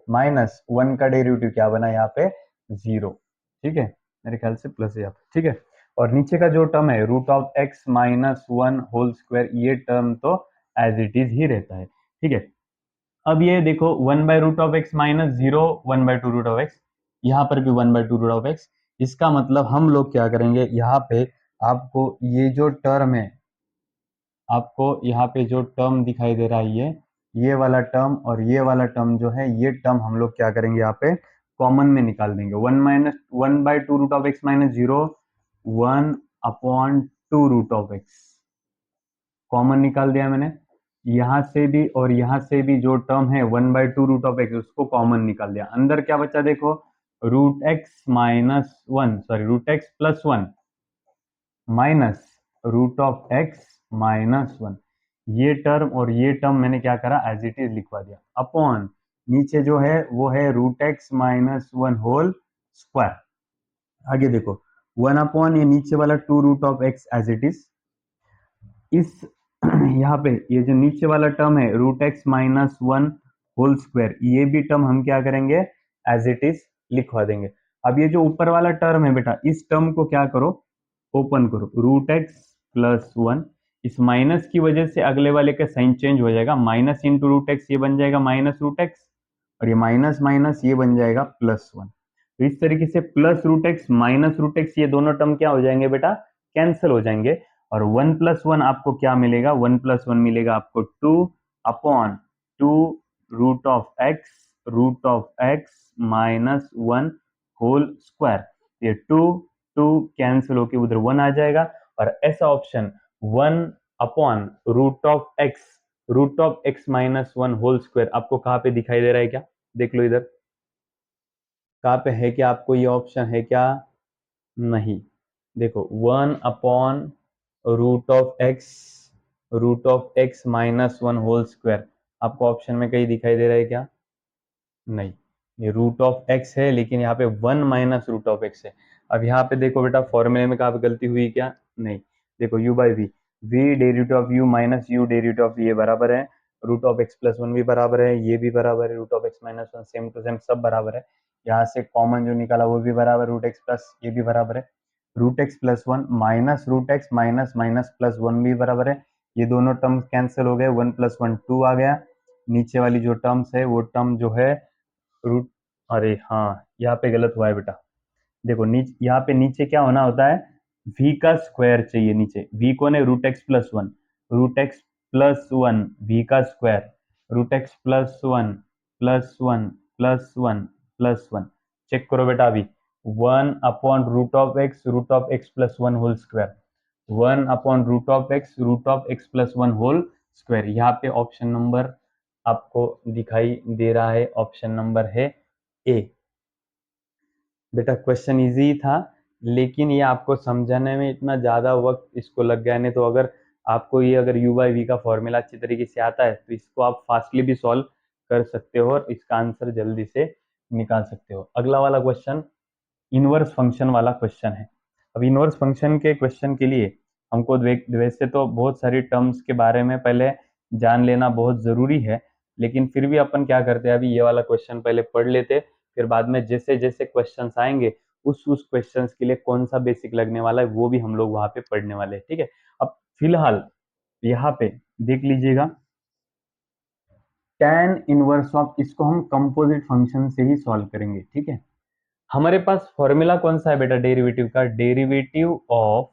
माइनस 1 का डेरिवेटिव क्या बना यहाँ पे, 0, ठीक है। मेरे ख्याल से प्लस है यहाँ पे, ठीक है। और नीचे का जो टर्म है root of x-1 whole square, ये टर्म तो एज इट इज ही रहता है, ठीक है। अब ये देखो 1/√x -0 1/2 रूट ऑफ एक्स, यहाँ पर भी 1/2 रूट ऑफ एक्स। इसका मतलब हम लोग क्या करेंगे, यहाँ पे आपको ये जो टर्म है, आपको यहाँ पे जो टर्म दिखाई दे रहा है ये वाला टर्म और ये वाला टर्म जो है, ये टर्म हम लोग क्या करेंगे, यहाँ पे कॉमन में निकाल देंगे। 1/2 root of x -0 1/2 root of x common निकाल दिया मैंने। यहाँ से भी और यहाँ से भी जो टर्म है 1/2 रूट ऑफ एक्स उसको कॉमन निकाल दिया। अंदर क्या बचा देखो, root x +1 minus root of x -1। ये टर्म और ये टर्म मैंने क्या करा, एज इट इज लिखवा दिया, अपॉन नीचे जो है वो है रूट एक्स -1 होल स्क्वायर। आगे देखो 1 अपॉन ये नीचे वाला 2 root of x as it is. इस यहाँ पे ये जो नीचे वाला टर्म है रूट एक्स -1 होल स्क्वायर, ये भी टर्म हम क्या करेंगे, एज इट इज लिखवा देंगे। अब ये जो ऊपर वाला टर्म है बेटा, इस टर्म को क्या करो, ओपन करो, रूट एक्स +1, इस माइनस की वजह से अगले वाले का साइन चेंज हो जाएगा, माइनस इंटू रूट एक्स ये बन जाएगा माइनस रूट एक्स, और ये माइनस माइनस ये बन जाएगा प्लस वन। तो इस तरीके से plus root x minus root x ये दोनों टर्म क्या हो जाएंगे बेटा, कैंसिल हो जाएंगे। और वन प्लस वन आपको क्या मिलेगा, वन प्लस वन मिलेगा आपको two upon two root of x minus one whole square. ये टू टू कैंसिल होके उधर वन आ जाएगा, और ऐसा option one upon root of x minus one whole square आपको कहाँ पे दिखाई दे रहा है क्या, देख लो इधर कहाँ पे है क्या, आपको ये ऑप्शन है क्या, नहीं। देखो one upon root of x minus one whole square आपको ऑप्शन में कहीं दिखाई दे रहा है क्या, नहीं। ये रूट ऑफ एक्स है, लेकिन यहाँ पे one minus root of x है। अब यहाँ पे देखो बेटा फॉर्मूले में कहाँ पे गलती हुई क्या, नहीं। देखो u by v derivative of u minus u derivative of ये बराबर है, root of x plus one भी बराबर है, ये भी बराबर है, root of x minus one same to same सब बराबर है। यहाँ से कॉमन जो निकाला वो भी बराबर, रूट एक्स प्लस ये भी बराबर है, root x plus one minus root x minus minus plus one भी बराबर है। ये दोनों टर्म कैंसिल हो गए, वन प्लस वन टू आ गया। नीचे वाली जो टर्म्स है वो टर्म जो है रूट, अरे हाँ यहाँ पे गलत हुआ है बेटा। देखो नीचे यहाँ पे नीचे क्या होना होता है, v का स्क्वायर चाहिए नीचे, v कौन है, root x plus one v का square, root x plus one plus one plus one plus one. Check करो बेटा अभी, one upon root of x plus one whole square, one upon root of x plus one whole square. यहाँ पे option number आपको दिखाई दे रहा है, ऑप्शन नंबर है ए। बेटा क्वेश्चन इजी था, लेकिन ये आपको समझाने में इतना ज़्यादा वक्त इसको लग गया, नहीं तो अगर आपको ये अगर u बाई वी का फॉर्मूला अच्छी तरीके से आता है तो इसको आप फास्टली भी सॉल्व कर सकते हो और इसका आंसर जल्दी से निकाल सकते हो। अगला वाला क्वेश्चन इनवर्स फंक्शन वाला क्वेश्चन है। अब इनवर्स फंक्शन के क्वेश्चन के लिए हमको वैसे तो बहुत सारी टर्म्स के बारे में पहले जान लेना बहुत ज़रूरी है, लेकिन फिर भी अपन क्या करते हैं, अभी ये वाला क्वेश्चन पहले पढ़ लेते, फिर बाद में जैसे जैसे क्वेश्चंस आएंगे उस क्वेश्चंस के लिए कौन सा बेसिक लगने वाला है वो भी हम लोग वहां पे पढ़ने वाले हैं, ठीक है। अब फिलहाल यहाँ पे देख लीजिएगा, tan इनवर्स ऑफ, इसको हम कंपोजिट फंक्शन से ही सॉल्व करेंगे, ठीक है। हमारे पास फॉर्मूला कौन सा है बेटा डेरिवेटिव का, derivative of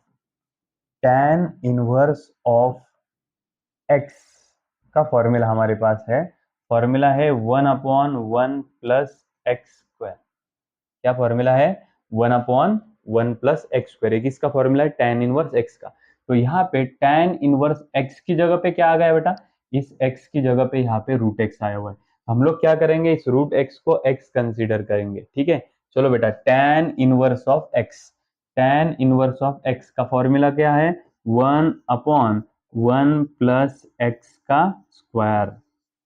tan inverse of x का फॉर्मूला हमारे पास है, फॉर्मूला है one upon one plus x square. क्या फॉर्मूला है, one upon one plus x square, एक इसका फॉर्मूला है tan इनवर्स x का। तो यहाँ पे tan इनवर्स x की जगह पे क्या आ गया बेटा, इस x की जगह पे यहाँ पे रूट x आया हुआ है। हम लोग क्या करेंगे, इस रूट x को x कंसीडर करेंगे, ठीक है। चलो बेटा tan इनवर्स ऑफ x का फॉर्मूला क्या है, one upon one plus x का square,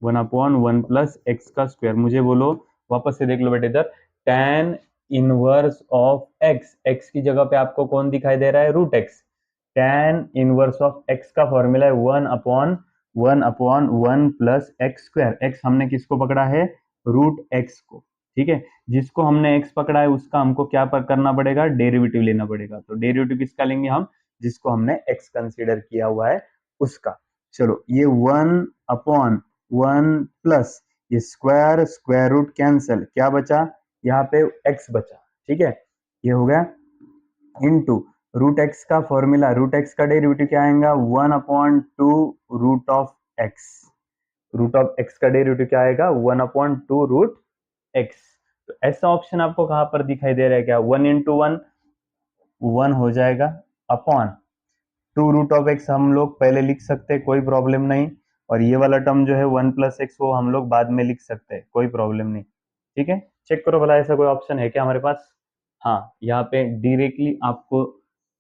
one upon one plus x का स्क्वायर। मुझे बोलो वापस से देख लो बेटे इधर, tan इनवर्स ऑफ x की जगह पे आपको कौन दिखाई दे रहा है, root x। tan inverse of x का फॉर्मूला है one upon one plus x square. x हमने किसको पकड़ा है, रूट x को, ठीक है। जिसको हमने x पकड़ा है उसका हमको क्या करना पड़ेगा, डेरिवेटिव लेना पड़ेगा। तो डेरिवेटिव किसका लेंगे हम, जिसको हमने x कंसीडर किया हुआ है उसका। चलो ये वन अपॉन वन प्लस ये स्क्वायर रूट कैंसिल, क्या बचा, यहाँ पे x बचा, ठीक है। ये हो गया इनटू रूट एक्स का फॉर्मूला, रूट एक्स का डेरिवेटिव क्या आएगा, one upon two root of x का डेरिवेटिव क्या आएगा, one upon two root x. तो ऐसा ऑप्शन आपको कहां पर दिखाई दे रहा है क्या, वन इंटू वन वन हो जाएगा, upon two root of x हम लोग पहले लिख सकते हैं, कोई प्रॉब्लम नहीं। और ये वाला टर्म जो है वन प्लस एक्स वो हम लोग बाद में लिख सकते हैं, कोई प्रॉब्लम नहीं, ठीक है। चेक करो भला ऐसा कोई ऑप्शन है क्या हमारे पास, हाँ यहाँ पे डायरेक्टली आपको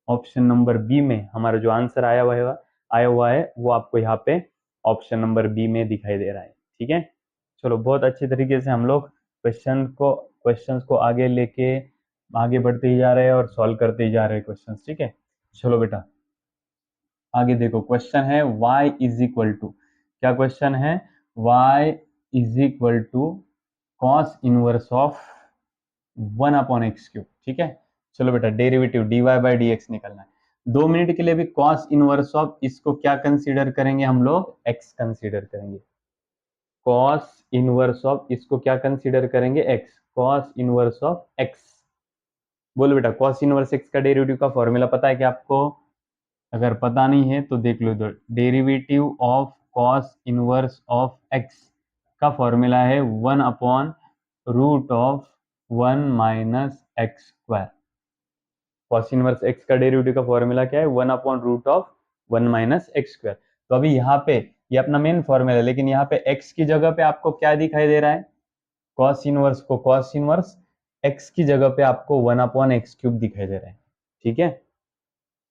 ऑप्शन नंबर बी में हमारा जो आंसर आया हुआ है वो आपको यहाँ पे ऑप्शन नंबर बी में दिखाई दे रहा है, ठीक है। चलो बहुत अच्छी तरीके से हम लोग क्वेश्चंस को आगे लेके आगे बढ़ते ही जा रहे हैं और सॉल्व करते ही जा रहे हैं क्वेश्चंस, ठीक है। चलो बेटा आगे देखो, क्वेश्चन है y इज इक्वल टू, क्या क्वेश्चन है, y is equal to cos inverse of one upon x cube, ठीक है। चलो बेटा derivative dy by d x निकलना है। 2 मिनट के लिए भी कॉस इनवर्स ऑफ इसको क्या कंसीडर करेंगे हम लोग, एक्स कंसीडर करेंगे। कॉस इनवर्स ऑफ इसको क्या कंसीडर करेंगे, x. Cos inverse of x, बोलो बेटा कॉस इनवर्स एक्स का डेरिवेटिव का फॉर्मूला पता है क्या आपको? अगर पता नहीं है तो देख लो इधर, derivative of cos inverse of x का फॉर्मूला है 1/√1 - x²। कॉस इनवर्स एक्स का डेरिवेटिव का फॉर्मूला क्या है, 1/√1 - x²। तो अभी यहाँ पे ये अपना मेन फॉर्मूला है, लेकिन यहाँ पे एक्स की जगह पे आपको क्या दिखाई दे रहा है, कॉस इनवर्स को कॉस इनवर्स एक्स की जगह पे आपको 1/x³ दिखाई दे रहा है। ठीक है,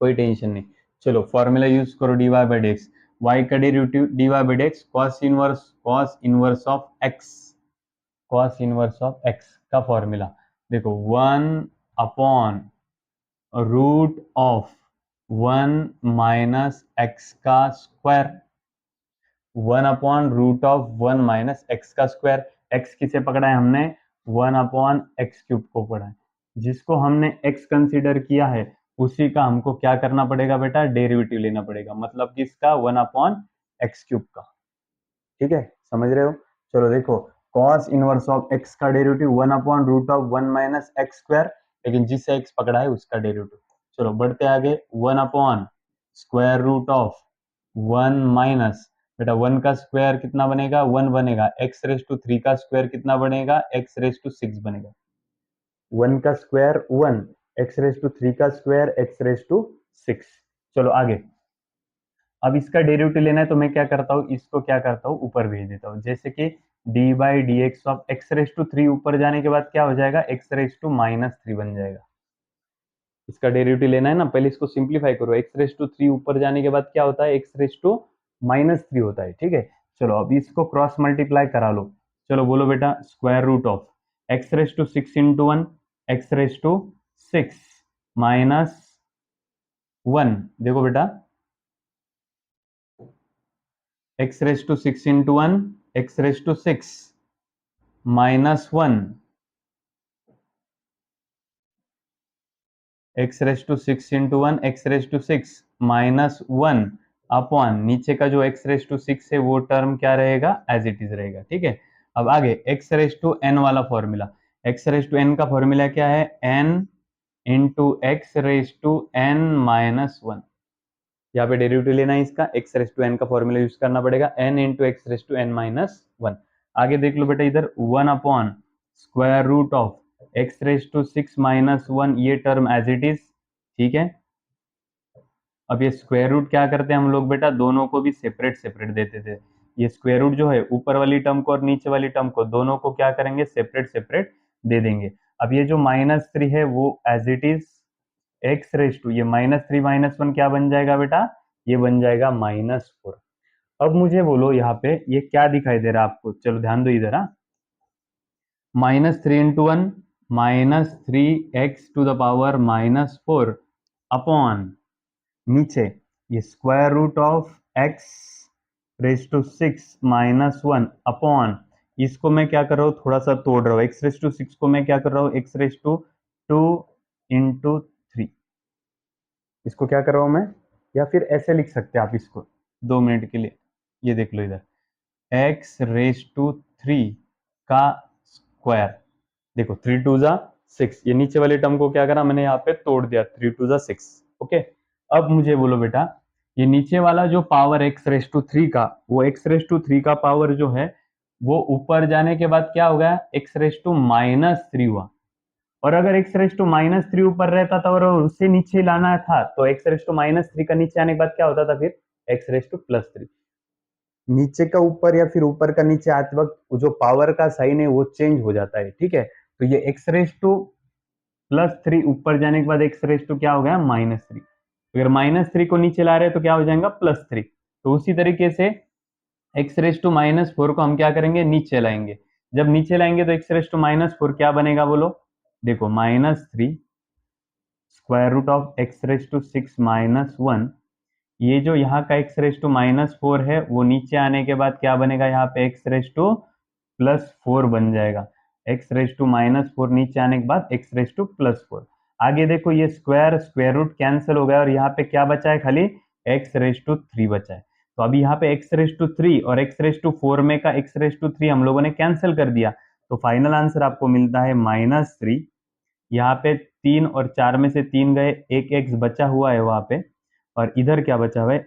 कोई टेंशन नहीं। चलो फॉर्मूला यूज करो, dy/dx, y का derivative dy/dx cos inverse of x, cos inverse of x का फॉर्मूला देखो 1/√1 - x²। 1/√1 - x²। x किसे पकड़ा है हमने, 1/x³ को पढ़ा है। जिसको हमने x कंसीडर किया है उसी का हमको क्या करना पड़ेगा बेटा, डेरिवेटिव लेना पड़ेगा, मतलब कि इसका 1/x³ का। ठीक है, समझ रहे हो? चलो देखो, cos इनवर्स ऑफ x का डेरिवेटिव 1/√1 - x², लेकिन जिससे x पकड़ा है उसका डेरिवेटिव। चलो बढ़ते आगे, 1/√1 माइनस, बेटा 1 का स्क्वायर कितना बनेगा, 1 बनेगा। x⁻³ का स्क्वायर कितना बनेगा, x⁻6 बनेगा। 1 का स्क्वायर 1, x⁻³ का स्क्वायर x⁻6। चलो आगे, अब इसका डेरिवेटिव लेना है तो मैं क्या करता हूँ, इसको क्या करता हूँ, ऊपर भेज देता हूँ। जैसे कि d/dx ऑफ x⁻³ ऊपर जाने के बाद क्या हो जाएगा, x⁻³ बन जाएगा। इसका डेरिवेटिव लेना है ना, पहले इसको सिंप्लीफाई करो। x⁻³ ऊपर जाने के बाद क्या होता है, x⁻³ होता है। ठीक है, चलो अब इसको क्रॉस मल्टीप्लाई करा लो। चलो बोलो बेटा, square root of x⁻6 into 1, x⁻6 minus 1। देखो बेटा, x⁻6 into 1, x⁻6 minus 1, x⁻6 into 1, x⁻6 minus 1 upon नीचे का जो x⁻6 है वो टर्म क्या रहेगा, एज इट इज रहेगा। ठीक है, अब आगे x⁻n वाला फॉर्मूला, x⁻n का फॉर्मूला क्या है, n इंटू x⁻n माइनस 1। यहाँ पे डेरिवेटिव लेना है इसका, x⁻n का फॉर्मूला यूज करना पड़ेगा, n इंटू x⁻n माइनस 1। आगे देख लो बेटा इधर, 1 upon square root of x⁻6 minus 1, ये टर्म एज इट इज। ठीक है, अब ये स्क्वायर रूट क्या करते हैं हम लोग बेटा, दोनों को भी सेपरेट सेपरेट देते थे। ये स्क्वायर रूट जो है ऊपर वाली टर्म को और नीचे वाली टर्म को दोनों को क्या करेंगे, सेपरेट सेपरेट दे देंगे। अब ये जो -3 है वो एज इट इज x⁻, ये -3 माइनस 1 क्या बन जाएगा बेटा, ये बन जाएगा -4। अब मुझे बोलो यहाँ पे ये क्या दिखाई दे रहा है आपको, चलो ध्यान दो इधर। -3 इंटू 1 -3x⁻⁻4 अपॉन नीचे ये square root of x⁻6 minus 1 upon, इसको मैं क्या कर रहा हूँ, थोड़ा सा तोड़ रहा हूँ। x⁻6 को मैं क्या कर रहा हूँ, x⁻2 इंटू 3, इसको क्या कर रहा हूँ मैं, या फिर ऐसे लिख सकते हैं आप इसको 2 मिनट के लिए। ये देख लो इधर, x⁻3 का स्क्वायर, देखो 3 2 जा 6, ये नीचे वाले टर्म को क्या करा मैंने, यहाँ पे तोड़ दिया, 3 2 जा 6। ओके, अब मुझे बोलो बेटा, ये नीचे वाला जो पावर x⁻3 का, वो x⁻3 का पावर जो है वो ऊपर जाने के बाद क्या हो गया, x⁻−3 हुआ। और अगर x⁻−3 ऊपर रहता था और उससे नीचे लाना था तो x⁻−3 का नीचे आने के बाद क्या होता था, फिर x⁻+3। नीचे का ऊपर या फिर ऊपर का नीचे आते वक्त जो पावर का साइन है वो चेंज हो जाता है। ठीक है, तो ये x⁻+3 ऊपर जाने के बाद x⁻, क्या हो गया, -3। अगर -3 को नीचे ला रहे हैं तो क्या हो जाएगा, +3। तो उसी तरीके से x⁻4 को हम क्या करेंगे, नीचे लाएंगे। जब नीचे लाएंगे तो x⁻4 क्या बनेगा बोलो, देखो -3 square root of x⁻6 minus 1, ये जो यहाँ का x⁻4 है वो नीचे आने के बाद क्या बनेगा, यहाँ पे x⁻+4 बन जाएगा। x⁻4 नीचे आने के बाद x⁻+4। आगे देखो ये स्क्वायर रूट कैंसिल हो गया और यहाँ पे क्या बचा है, खाली x⁻³ बचा है। तो अभी यहाँ पे x⁻³ और x⁻4 में का x⁻³ हम लोगों ने कैंसिल कर दिया, तो फाइनल आंसर आपको मिलता है -3। यहाँ पे 3 और 4 में से 3 गए, एक x बचा हुआ है वहां पे, और इधर क्या बचा हुआ है,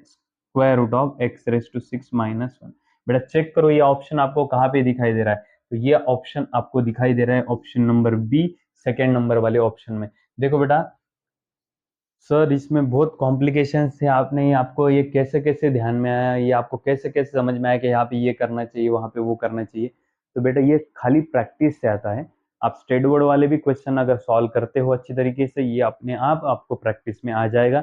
√(x⁻6 - 1)। बेटा चेक करो ये ऑप्शन आपको कहाँ पे दिखाई दे रहा है, तो ये ऑप्शन आपको दिखाई दे रहा है option number B, second number वाले ऑप्शन में। देखो बेटा सर इसमें बहुत कॉम्प्लिकेशन है, आपने आपको ये कैसे कैसे ध्यान में आया, ये आपको कैसे कैसे समझ में आया कि यहाँ पे ये करना चाहिए वहाँ पे वो करना चाहिए। तो बेटा ये खाली प्रैक्टिस से आता है। आप स्टेट बोर्ड वाले भी क्वेश्चन अगर सॉल्व करते हो अच्छी तरीके से, ये अपने आप आपको प्रैक्टिस में आ जाएगा।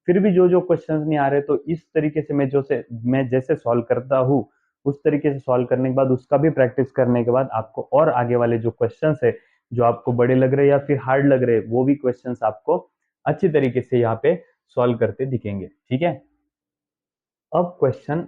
फिर भी जो जो क्वेश्चन नहीं आ रहे, तो इस तरीके से मैं जैसे सॉल्व करता हूँ उस तरीके से सॉल्व करने के बाद, उसका भी प्रैक्टिस करने के बाद आपको और आगे वाले जो क्वेश्चन है जो आपको बड़े लग रहे हैं या फिर हार्ड लग रहे हैं, वो भी क्वेश्चन आपको अच्छी तरीके से यहाँ पे सॉल्व करते दिखेंगे। ठीक है, अब क्वेश्चन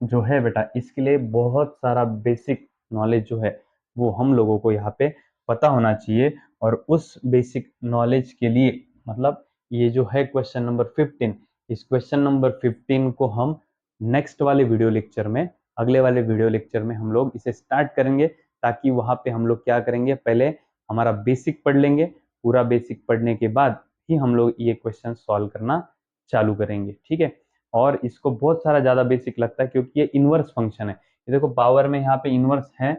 जो है बेटा, इसके लिए बहुत सारा बेसिक नॉलेज जो है वो हम लोगों को यहाँ पे पता होना चाहिए। और उस बेसिक नॉलेज के लिए मतलब ये जो है क्वेश्चन नंबर 15, इस क्वेश्चन नंबर 15 को हम नेक्स्ट वाले वीडियो लेक्चर में, अगले वाले वीडियो लेक्चर में हम लोग इसे स्टार्ट करेंगे, ताकि वहाँ पे हम लोग क्या करेंगे, पहले हमारा बेसिक पढ़ लेंगे, पूरा बेसिक पढ़ने के बाद ही हम लोग ये क्वेश्चन सॉल्व करना चालू करेंगे। ठीक है, और इसको बहुत सारा ज्यादा बेसिक लगता है क्योंकि ये इनवर्स फंक्शन है। ये देखो पावर में यहाँ पे इनवर्स है,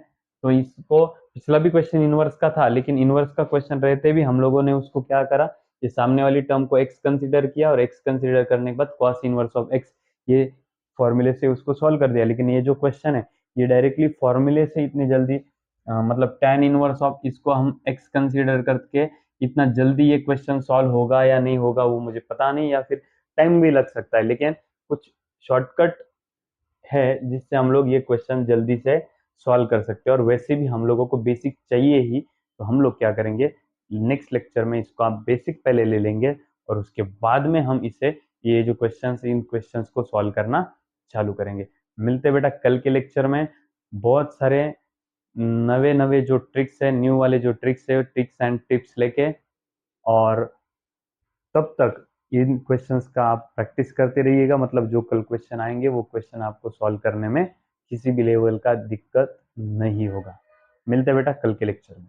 तो इसको पिछला भी क्वेश्चन इनवर्स का था, लेकिन इनवर्स का क्वेश्चन रहते भी हम लोगों ने उसको क्या करा, ये सामने वाली टर्म को x कंसीडर किया और x कंसीडर करने के बाद cos इनवर्स ऑफ x, ये फॉर्मूले से उसको सॉल्व कर दिया। लेकिन ये जो क्वेश्चन है ये डायरेक्टली फॉर्मूले से इतनी जल्दी मतलब tan इनवर्स ऑफ इसको हम x कंसीडर करके इतना जल्दी ये क्वेश्चन सॉल्व होगा या नहीं होगा वो मुझे पता नहीं, या फिर टाइम भी लग सकता है, लेकिन कुछ शॉर्टकट है जिससे हम लोग ये क्वेश्चन जल्दी से सॉल्व कर सकते हैं। और वैसे भी हम लोगों को बेसिक चाहिए ही, तो हम लोग क्या करेंगे, नेक्स्ट लेक्चर में इसको आप बेसिक पहले ले लेंगे और उसके बाद में हम इसे ये जो क्वेश्चन इन क्वेश्चंस को सॉल्व करना चालू करेंगे। मिलते बेटा कल के लेक्चर में, बहुत सारे नवे नवे जो ट्रिक्स है, न्यू वाले जो ट्रिक्स है, ट्रिक्स एंड टिप्स लेके, और तब तक इन क्वेश्चंस का आप प्रैक्टिस करते रहिएगा। मतलब जो कल क्वेश्चन आएंगे वो क्वेश्चन आपको सॉल्व करने में किसी भी लेवल का दिक्कत नहीं होगा। मिलते हैं बेटा कल के लेक्चर में।